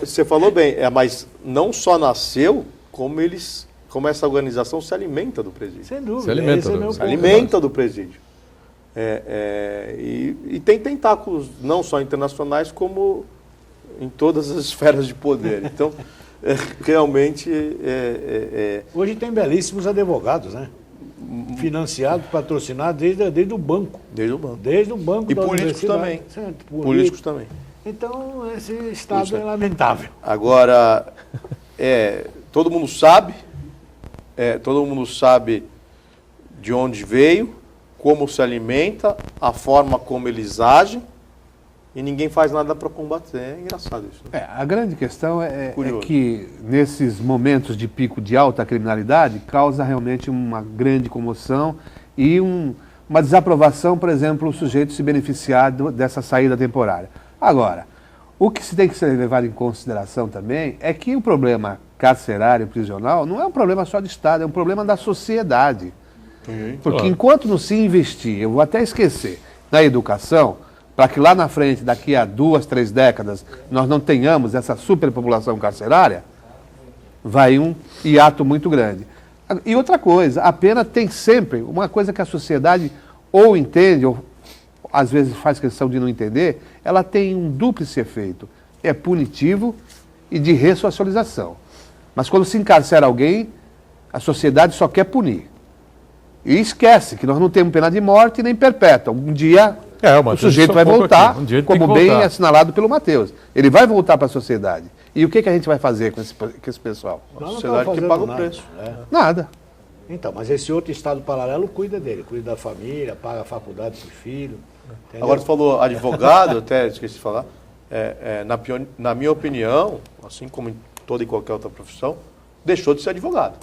você falou bem, mas não só nasceu, como essa organização se alimenta do presídio. Sem dúvida. Se alimenta do presídio. E tem tentáculos não só internacionais, como em todas as esferas de poder. Então, realmente... Hoje tem belíssimos advogados, né? Financiados, patrocinados desde o banco. Desde o banco. Desde o banco E da políticos universidade. também. Certo, Políticos também. Então, esse estado é lamentável. Agora, todo mundo sabe de onde veio, como se alimenta, a forma como eles agem, e ninguém faz nada para combater. É engraçado isso. Né? A grande questão é que nesses momentos de pico de alta criminalidade causa realmente uma grande comoção e uma desaprovação, por exemplo, o sujeito se beneficiar dessa saída temporária. Agora, o que se tem que ser levado em consideração também é que o problema carcerário prisional não é um problema só do Estado, é um problema da sociedade. Porque enquanto não se investir, eu vou até esquecer, na educação, para que lá na frente, daqui a 2, 3 décadas, nós não tenhamos essa superpopulação carcerária, vai um hiato muito grande. E outra coisa, a pena tem sempre uma coisa que a sociedade ou entende, ou às vezes faz questão de não entender, ela tem um dúplice efeito. É punitivo e de ressocialização. Mas quando se encarcera alguém, a sociedade só quer punir. E esquece que nós não temos pena de morte nem perpétua. Um dia o sujeito vai voltar, como bem assinalado pelo Matheus. Ele vai voltar para a sociedade. E o que a gente vai fazer com esse pessoal? A sociedade que paga o preço. Nada. Então, mas esse outro estado paralelo cuida dele, cuida da família, paga a faculdade para o filho. Entendeu? Agora, você falou advogado, até esqueci de falar. Na minha opinião, assim como em toda e qualquer outra profissão, deixou de ser advogado.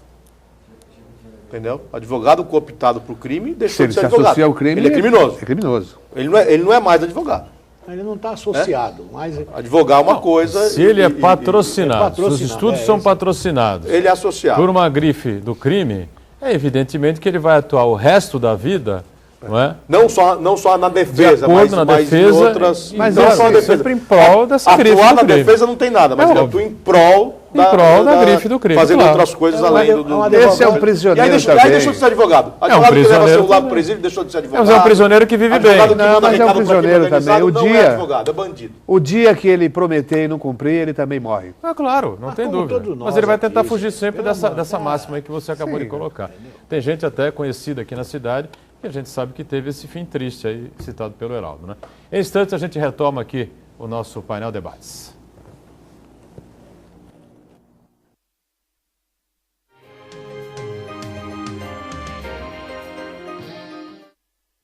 Entendeu? Advogado cooptado para o crime deixou de ser advogado. Se associa ao crime, ele é criminoso. É criminoso. Ele não é mais advogado. Ele não está associado. Mas... Advogar é uma coisa... Se ele é patrocinado, se os estudos são patrocinados ele é associado por uma grife do crime, é evidentemente que ele vai atuar o resto da vida, não é? Não só na defesa, mas em outras... Mas não só na defesa. Sempre em prol dessa grife do crime. Atuar na defesa não tem nada, mas ele atua em prol da grife do crime. Fazendo outras coisas além do... Esse é um prisioneiro também. E aí deixou de ser advogado. Advogado que leva celular pro presídio deixou de ser advogado. Mas é um prisioneiro que vive bem. Não, mas é um prisioneiro também. Não é advogado, é bandido. O dia que ele prometer e não cumprir, ele também morre. Claro, não tem dúvida. Mas ele vai tentar fugir sempre dessa máxima aí que você acabou de colocar. Tem gente até conhecida aqui na cidade que a gente sabe que teve esse fim triste aí, citado pelo Heraldo, né? Em instantes a gente retoma aqui o nosso painel debates.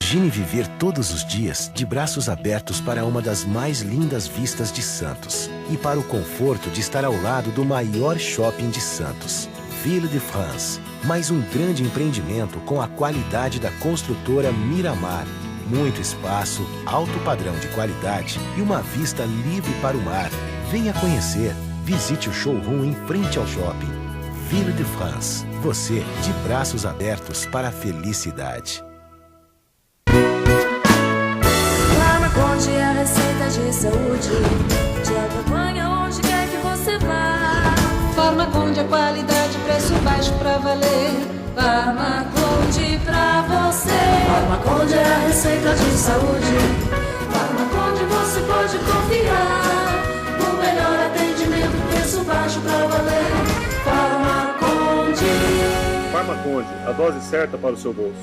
Imagine viver todos os dias de braços abertos para uma das mais lindas vistas de Santos e para o conforto de estar ao lado do maior shopping de Santos, Ville de France. Mais um grande empreendimento com a qualidade da construtora Miramar. Muito espaço, alto padrão de qualidade e uma vista livre para o mar. Venha conhecer. Visite o showroom em frente ao shopping. Ville de France. Você de braços abertos para a felicidade. Farmaconde é a receita de saúde. Te acompanha onde quer que você vá. Farmaconde é qualidade, preço baixo pra valer. Farmaconde pra você. Farmaconde é a receita de saúde. Farmaconde você pode confiar. No melhor atendimento, preço baixo pra valer. Farmaconde. Farmaconde, a dose certa para o seu bolso.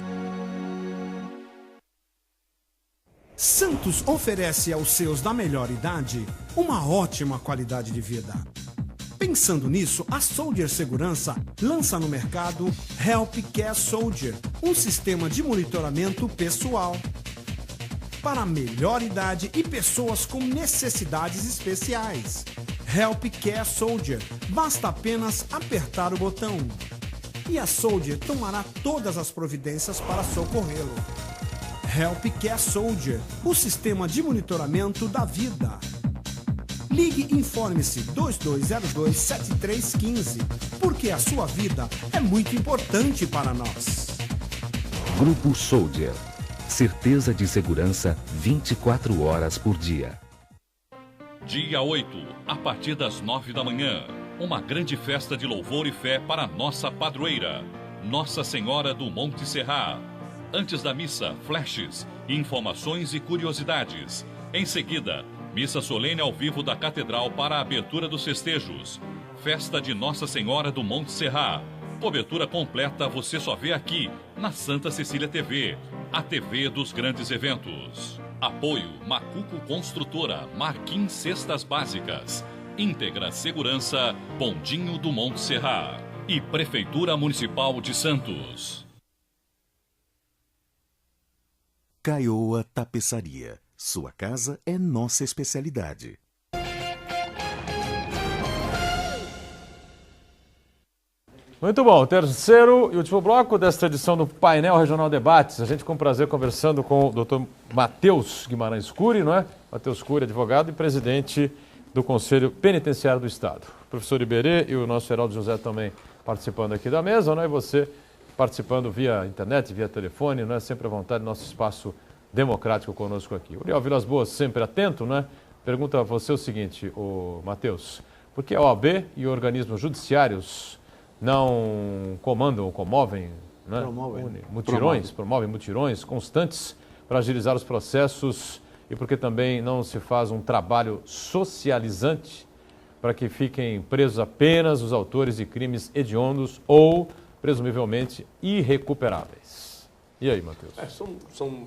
Santos oferece aos seus da melhor idade uma ótima qualidade de vida. Pensando nisso, a Soldier Segurança lança no mercado Help Care Soldier, um sistema de monitoramento pessoal para a melhor idade e pessoas com necessidades especiais. Help Care Soldier, basta apenas apertar o botão e a Soldier tomará todas as providências para socorrê-lo. Help Care Soldier, o sistema de monitoramento da vida. Ligue e informe-se 2202-7315, porque a sua vida é muito importante para nós. Grupo Soldier. Certeza de segurança 24 horas por dia. Dia 8, a partir das 9 da manhã. Uma grande festa de louvor e fé para nossa padroeira, Nossa Senhora do Monte Serra. Antes da missa, flashes, informações e curiosidades. Em seguida, missa solene ao vivo da Catedral para a abertura dos festejos. Festa de Nossa Senhora do Monte Serra. Cobertura completa você só vê aqui, na Santa Cecília TV, a TV dos grandes eventos. Apoio Macuco Construtora, Marquim Cestas Básicas, Íntegra Segurança, Bondinho do Monte Serra e Prefeitura Municipal de Santos. Caioa Tapeçaria. Sua casa é nossa especialidade. Muito bom, terceiro e último bloco desta edição do Painel Regional Debates. A gente com prazer conversando com o Dr. Matheus Guimarães Cury, não é? Matheus Cury, advogado e presidente do Conselho Penitenciário do Estado. O professor Iberê e o nosso Heraldo José também participando aqui da mesa, não é? E você participando via internet, via telefone, não é? Sempre à vontade, nosso espaço democrático conosco aqui. Uriel Vilas Boas, sempre atento, né? Pergunta a você o seguinte, o Matheus, por que a OAB e organismos judiciários não comandam ou comovem, né? Promovem mutirões constantes para agilizar os processos e porque também não se faz um trabalho socializante para que fiquem presos apenas os autores de crimes hediondos ou, presumivelmente, irrecuperáveis. E aí, Matheus?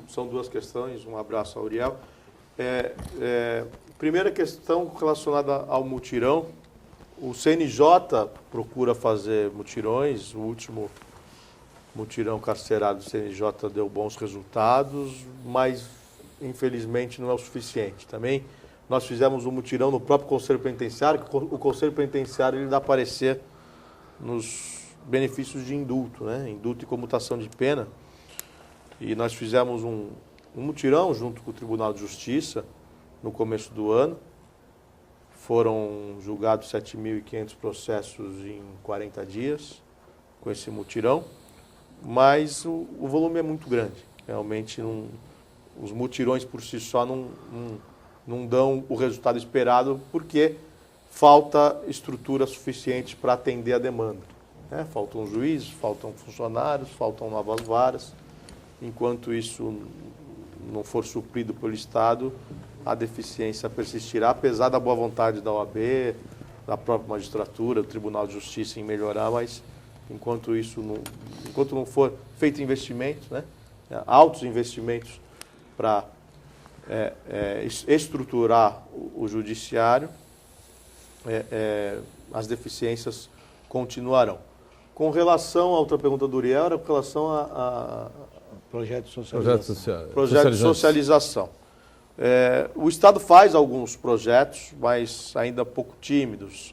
São duas questões, um abraço ao Uriel. Primeira questão relacionada ao mutirão. O CNJ procura fazer mutirões, o último mutirão carcerário do CNJ deu bons resultados, mas infelizmente não é o suficiente. Também nós fizemos um mutirão no próprio Conselho Penitenciário, que o Conselho Penitenciário ele dá parecer nos benefícios de indulto, né? Indulto e comutação de pena. E nós fizemos um mutirão junto com o Tribunal de Justiça no começo do ano. Foram julgados 7.500 processos em 40 dias com esse mutirão, mas o volume é muito grande. Realmente, os mutirões por si só não dão o resultado esperado porque falta estrutura suficiente para atender a demanda. Né? Faltam juízes, faltam funcionários, faltam novas varas. Enquanto isso não for suprido pelo Estado, a deficiência persistirá, apesar da boa vontade da OAB, da própria magistratura, do Tribunal de Justiça em melhorar, mas enquanto não for feito investimentos, né, altos investimentos para estruturar o judiciário, as deficiências continuarão. Com relação à outra pergunta do Uriel, era com relação a projeto de socialização. Projeto de socialização. O Estado faz alguns projetos, mas ainda pouco tímidos.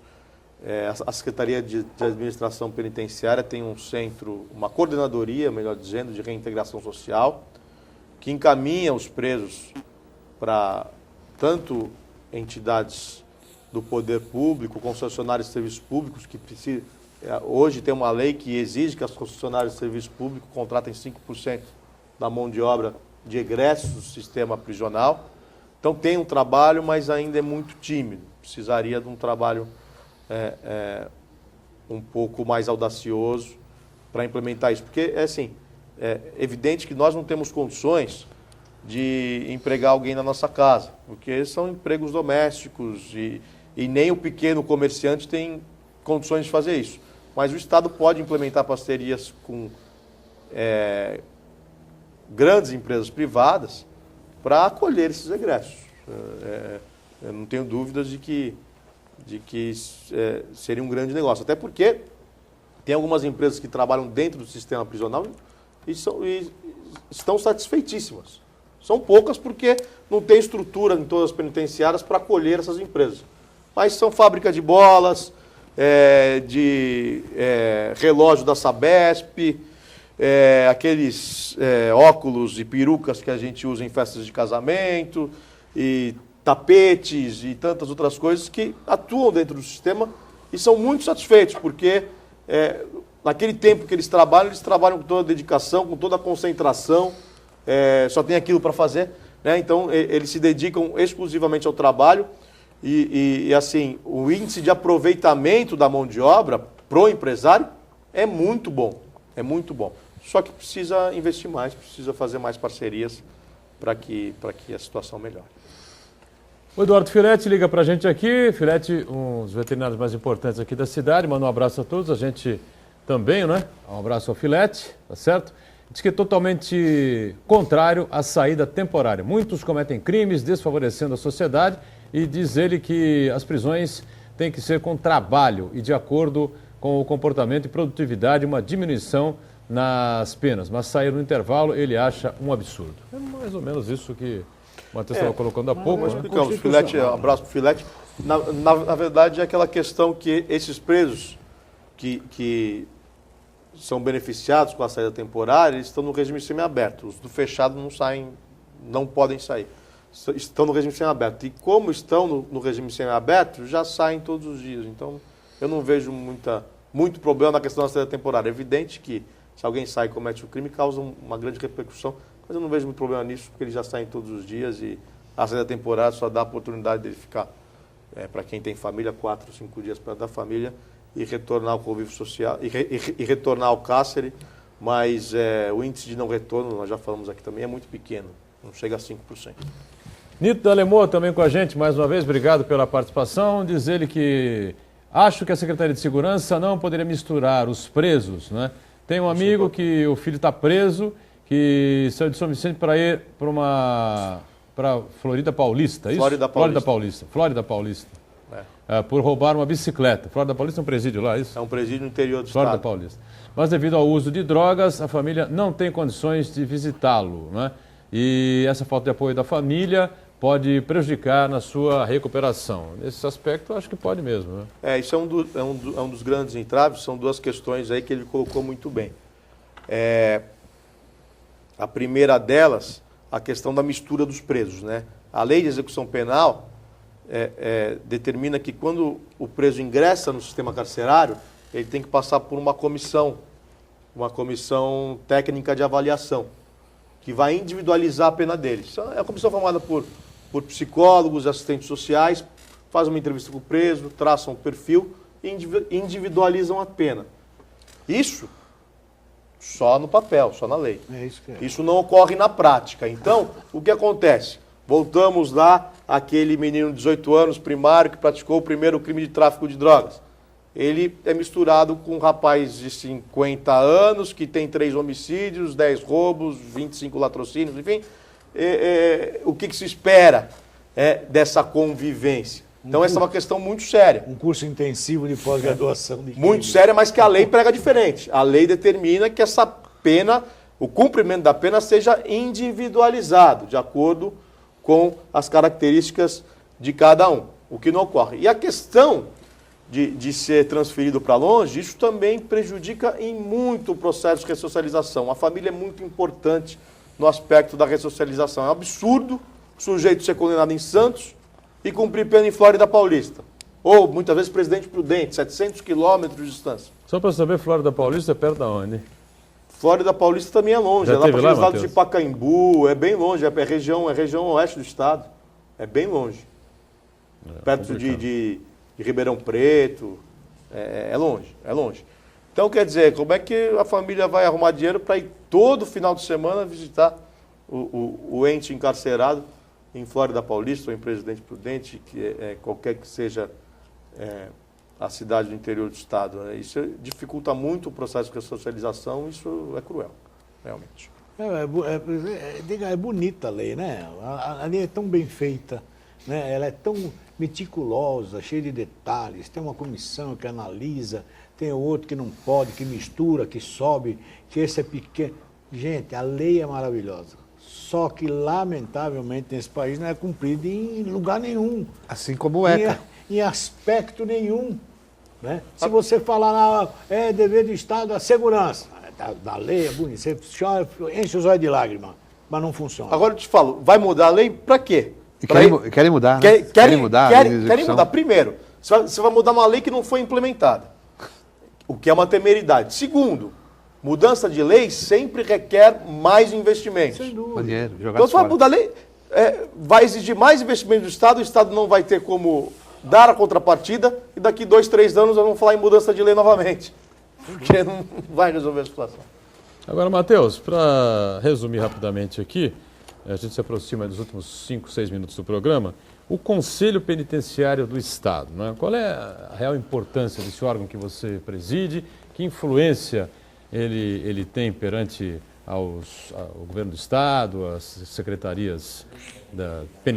A Secretaria de Administração Penitenciária tem um centro, uma coordenadoria, melhor dizendo, de reintegração social, que encaminha os presos para tanto entidades do poder público, concessionários de serviços públicos, que hoje tem uma lei que exige que as concessionárias de serviço público contratem 5% da mão de obra de egressos do sistema prisional. Então tem um trabalho, mas ainda é muito tímido. Precisaria de um trabalho um pouco mais audacioso para implementar isso. Porque é evidente que nós não temos condições de empregar alguém na nossa casa, porque são empregos domésticos e nem o pequeno comerciante tem condições de fazer isso. Mas o Estado pode implementar parcerias com grandes empresas privadas para acolher esses egressos. Eu não tenho dúvidas de que seria um grande negócio. Até porque tem algumas empresas que trabalham dentro do sistema prisional e estão satisfeitíssimas. São poucas porque não tem estrutura em todas as penitenciárias para acolher essas empresas. Mas são fábrica de bolas, de relógio da Sabesp, aqueles óculos e perucas que a gente usa em festas de casamento, e tapetes e tantas outras coisas que atuam dentro do sistema e são muito satisfeitos, porque naquele tempo que eles trabalham com toda a dedicação, com toda a concentração, só tem aquilo para fazer, né? Então eles se dedicam exclusivamente ao trabalho e assim, o índice de aproveitamento da mão de obra pro empresário é muito bom, Só que precisa investir mais, precisa fazer mais parcerias para que a situação melhore. O Eduardo Filete liga pra gente aqui. Filete, um dos veterinários mais importantes aqui da cidade. Manda um abraço a todos. A gente também, né? Um abraço ao Filete, tá certo? Diz que é totalmente contrário à saída temporária. Muitos cometem crimes desfavorecendo a sociedade e diz ele que as prisões têm que ser com trabalho e de acordo com o comportamento e produtividade, uma diminuição nas penas. Mas sair no intervalo ele acha um absurdo. É mais ou menos isso que o Matheus estava colocando há pouco. Mas explicamos, Filete, abraço para o Filete. Na verdade, é aquela questão que esses presos que são beneficiados com a saída temporária, eles estão no regime semiaberto. Os do fechado não saem, não podem sair. Estão no regime semiaberto. E como estão no regime semiaberto, já saem todos os dias. Então, eu não vejo muito problema na questão da saída temporária. É evidente que se alguém sai e comete um crime, causa uma grande repercussão, mas eu não vejo muito problema nisso, porque eles já saem todos os dias e a saída temporária só dá a oportunidade dele ficar, para quem tem família, 4 ou 5 dias para dar família, e retornar ao convívio social, e retornar ao cárcere, mas o índice de não retorno, nós já falamos aqui também, é muito pequeno, não chega a 5%. Nito D'Alemoa também com a gente, mais uma vez, obrigado pela participação. Diz ele que acho que a Secretaria de Segurança não poderia misturar os presos, né? Tem um amigo que o filho está preso, que saiu de São Vicente para ir para Florida Paulista, isso? Flórida Paulista. Por roubar uma bicicleta. Flórida Paulista é um presídio lá, isso? É um presídio no interior do Flórida estado. Paulista. Mas devido ao uso de drogas, a família não tem condições de visitá-lo, né? E essa falta de apoio da família pode prejudicar na sua recuperação. Nesse aspecto, eu acho que pode mesmo, né? Isso é um dos grandes entraves, são duas questões aí que ele colocou muito bem. A primeira delas, a questão da mistura dos presos, né? A lei de execução penal determina que quando o preso ingressa no sistema carcerário, ele tem que passar por uma comissão técnica de avaliação, que vai individualizar a pena dele. É a comissão formada por psicólogos, assistentes sociais, faz uma entrevista com o preso, traçam um perfil e individualizam a pena. Isso só no papel, só na lei. Isso não ocorre na prática. Então, o que acontece? Voltamos lá, aquele menino de 18 anos, primário, que praticou o primeiro crime de tráfico de drogas. Ele é misturado com um rapaz de 50 anos, que tem 3 homicídios, 10 roubos, 25 latrocínios, enfim. O que se espera dessa convivência? Então, essa é uma questão muito séria. Um curso intensivo de pós-graduação. Muito séria, mas que a lei prega diferente. A lei determina que essa pena, o cumprimento da pena, seja individualizado, de acordo com as características de cada um, o que não ocorre. E a questão de ser transferido para longe, isso também prejudica em muito o processo de ressocialização. A família é muito importante no aspecto da ressocialização. É um absurdo o sujeito ser condenado em Santos e cumprir pena em Flórida Paulista. Ou, muitas vezes, Presidente Prudente, 700 quilômetros de distância. Só para saber, Flórida Paulista é perto de onde? Flórida Paulista também é longe, Já é lá para lá, os lados de Pacaembu, é bem longe, é região oeste do estado, é bem longe. Perto de Ribeirão Preto, é longe. Então, quer dizer, como é que a família vai arrumar dinheiro para ir todo final de semana visitar o ente encarcerado em Flórida Paulista ou em Presidente Prudente, que qualquer que seja a cidade do interior do estado, né? Isso dificulta muito o processo de ressocialização, isso é cruel, realmente. É bonita a lei, né? A lei é tão bem feita, né? Ela é tão meticulosa, cheia de detalhes. Tem uma comissão que analisa, tem outro que não pode, que mistura, que sobe, que esse é pequeno. Gente, a lei é maravilhosa. Só que, lamentavelmente, nesse país não é cumprida em lugar nenhum. Assim como o ECA. Em aspecto nenhum. Né? Se você falar, é dever do Estado a segurança, da lei é bonito, você chora, enche os olhos de lágrimas, mas não funciona. Agora eu te falo, vai mudar a lei para quê? Querem mudar, né? Querem mudar. Primeiro, você vai mudar uma lei que não foi implementada, o que é uma temeridade. Segundo, mudança de lei sempre requer mais investimentos. Sem dúvida. Então, se vai mudar a lei, vai exigir mais investimento do Estado, o Estado não vai ter como dar a contrapartida, e daqui 2, 3 anos nós vamos falar em mudança de lei novamente. Porque não vai resolver a situação. Agora, Matheus, para resumir rapidamente aqui, a gente se aproxima dos últimos 5, 6 minutos do programa. o Conselho Penitenciário do Estado, né? Qual é a real importância desse órgão que você preside? Que influência ele tem perante ao governo do Estado, às secretarias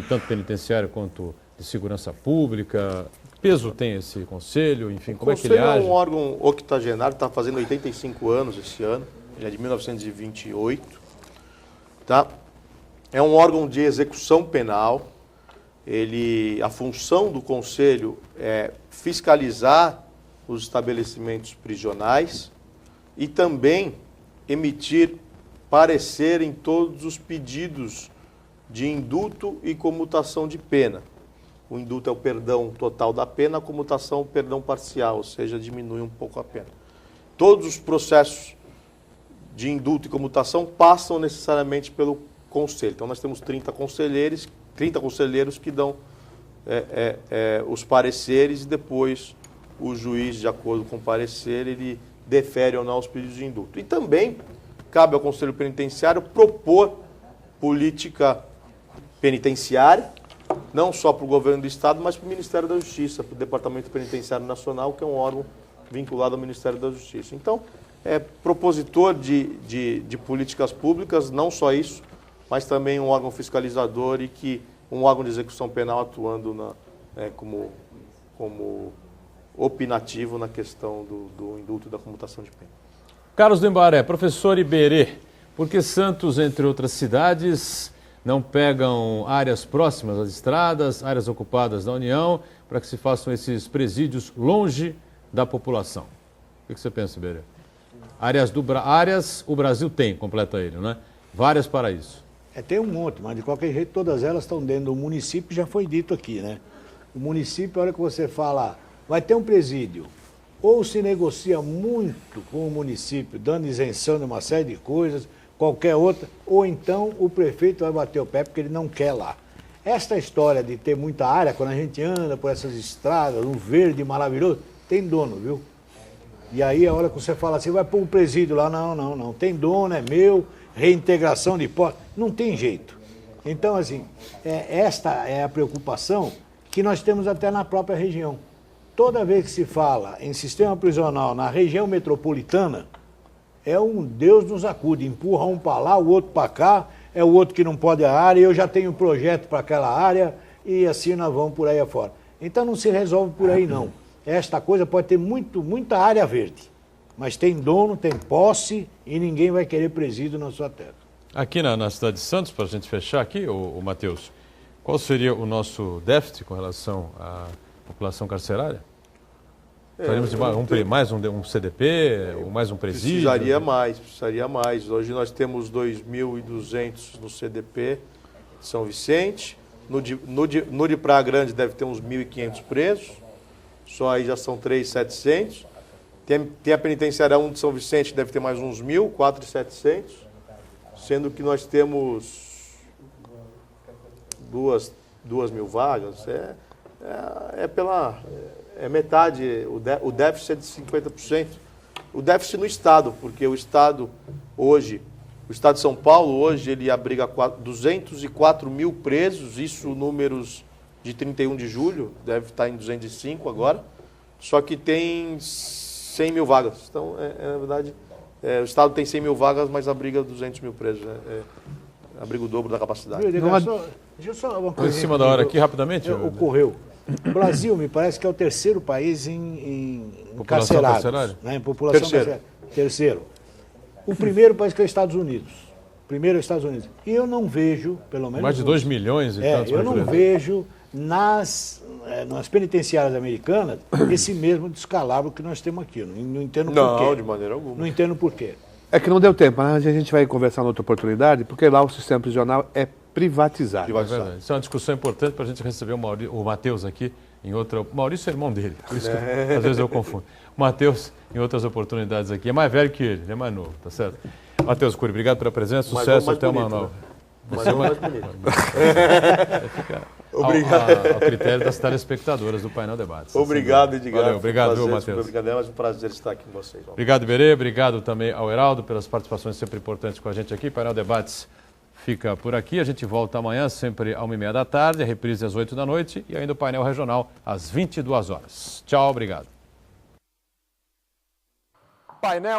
tanto penitenciário quanto de segurança pública? Que peso tem esse conselho? Enfim, como é que ele age? O conselho é um órgão octogenário, está fazendo 85 anos esse ano, já é de 1928. Tá? É um órgão de execução penal. A função do conselho é fiscalizar os estabelecimentos prisionais e também emitir parecer em todos os pedidos de indulto e comutação de pena. O indulto é o perdão total da pena, a comutação é o perdão parcial, ou seja, diminui um pouco a pena. Todos os processos de indulto e comutação passam necessariamente pelo conselho. Então nós temos 30 conselheiros que dão os pareceres e depois o juiz, de acordo com o parecer, ele defere ou não os pedidos de indulto. E também cabe ao Conselho Penitenciário propor política penitenciária, não só para o governo do Estado, mas para o Ministério da Justiça, para o Departamento Penitenciário Nacional, que é um órgão vinculado ao Ministério da Justiça. Então, é propositor de políticas públicas, não só isso, mas também um órgão fiscalizador e um órgão de execução penal atuando como opinativo na questão do indulto e da comutação de pena. Carlos Dembaré, professor Iberê, por que Santos, entre outras cidades, não pegam áreas próximas às estradas, áreas ocupadas da União, para que se façam esses presídios longe da população? O que você pensa, Iberê? Áreas o Brasil tem, completa ele, não é? Várias para isso. Tem um monte, mas de qualquer jeito todas elas estão dentro do município, já foi dito aqui, né? O município, a hora que você fala, vai ter um presídio, ou se negocia muito com o município, dando isenção de uma série de coisas, qualquer outra, ou então o prefeito vai bater o pé porque ele não quer lá. Esta história de ter muita área, quando a gente anda por essas estradas, um verde maravilhoso, tem dono, viu? E aí a hora que você fala assim, vai pôr um presídio lá, não, tem dono, é meu, reintegração de postos, não tem jeito. Então, assim, esta é a preocupação que nós temos até na própria região. Toda vez que se fala em sistema prisional na região metropolitana, é um Deus nos acude, empurra um para lá, o outro para cá, é o outro que não pode a área, eu já tenho um projeto para aquela área e assim nós vamos por aí afora. Então não se resolve por aí não. Esta coisa pode ter muita área verde, mas tem dono, tem posse e ninguém vai querer presídio na sua terra. Aqui na cidade de Santos, para a gente fechar aqui, o Matheus, qual seria o nosso déficit com relação à população carcerária? Precisaríamos de mais um CDP, ou mais um presídio? Precisaria mais. Hoje nós temos 2.200 no CDP de São Vicente. No de Praia Grande deve ter uns 1.500 presos. Só aí já são 3.700. Tem a penitenciária 1 de São Vicente, deve ter mais uns 1.000, 4.700. Sendo que nós temos 2.000 vagas. É metade, o déficit é de 50%. O déficit no Estado, porque o Estado de São Paulo hoje, ele abriga 204 mil presos, isso números de 31 de julho, deve estar em 205 agora, só que tem 100 mil vagas. Então, na verdade, o Estado tem 100 mil vagas, mas abriga 200 mil presos, abriga o dobro da capacidade. Deixa eu só uma coisa. Em cima da hora aqui, rapidamente. Ocorreu. O Brasil, me parece que é o terceiro país em carcerados. Né? Em população carcerária. Terceiro. O primeiro país que é os Estados Unidos. Primeiro é os Estados Unidos. E eu não vejo, pelo menos... Mais de 2 milhões e tantos. Eu não vejo nas penitenciárias americanas esse mesmo descalabro que nós temos aqui. Não entendo por quê. Não, de maneira alguma. Não entendo por quê. É que não deu tempo, mas a gente vai conversar em outra oportunidade, porque lá o sistema prisional é privatizado. É verdade. Isso é uma discussão importante para a gente receber o Matheus aqui em outra... O Maurício é irmão dele, por isso que às vezes eu confundo. O Matheus, em outras oportunidades aqui, é mais velho que ele é mais novo, tá certo? Matheus Cury, obrigado pela presença, sucesso, até uma nova. Mas é mais bonito. Obrigado. Ao critério das telespectadoras do Painel Debates. Obrigado, Edgar. Valeu, obrigado, Matheus. Obrigado, é um prazer estar aqui com vocês. Obrigado, Iberê. Obrigado também ao Heraldo pelas participações sempre importantes com a gente aqui. Painel Debates fica por aqui. A gente volta amanhã, sempre às 1h30 da tarde, a reprise às 8 da noite e ainda o painel regional às 22 horas. Tchau, obrigado. Painel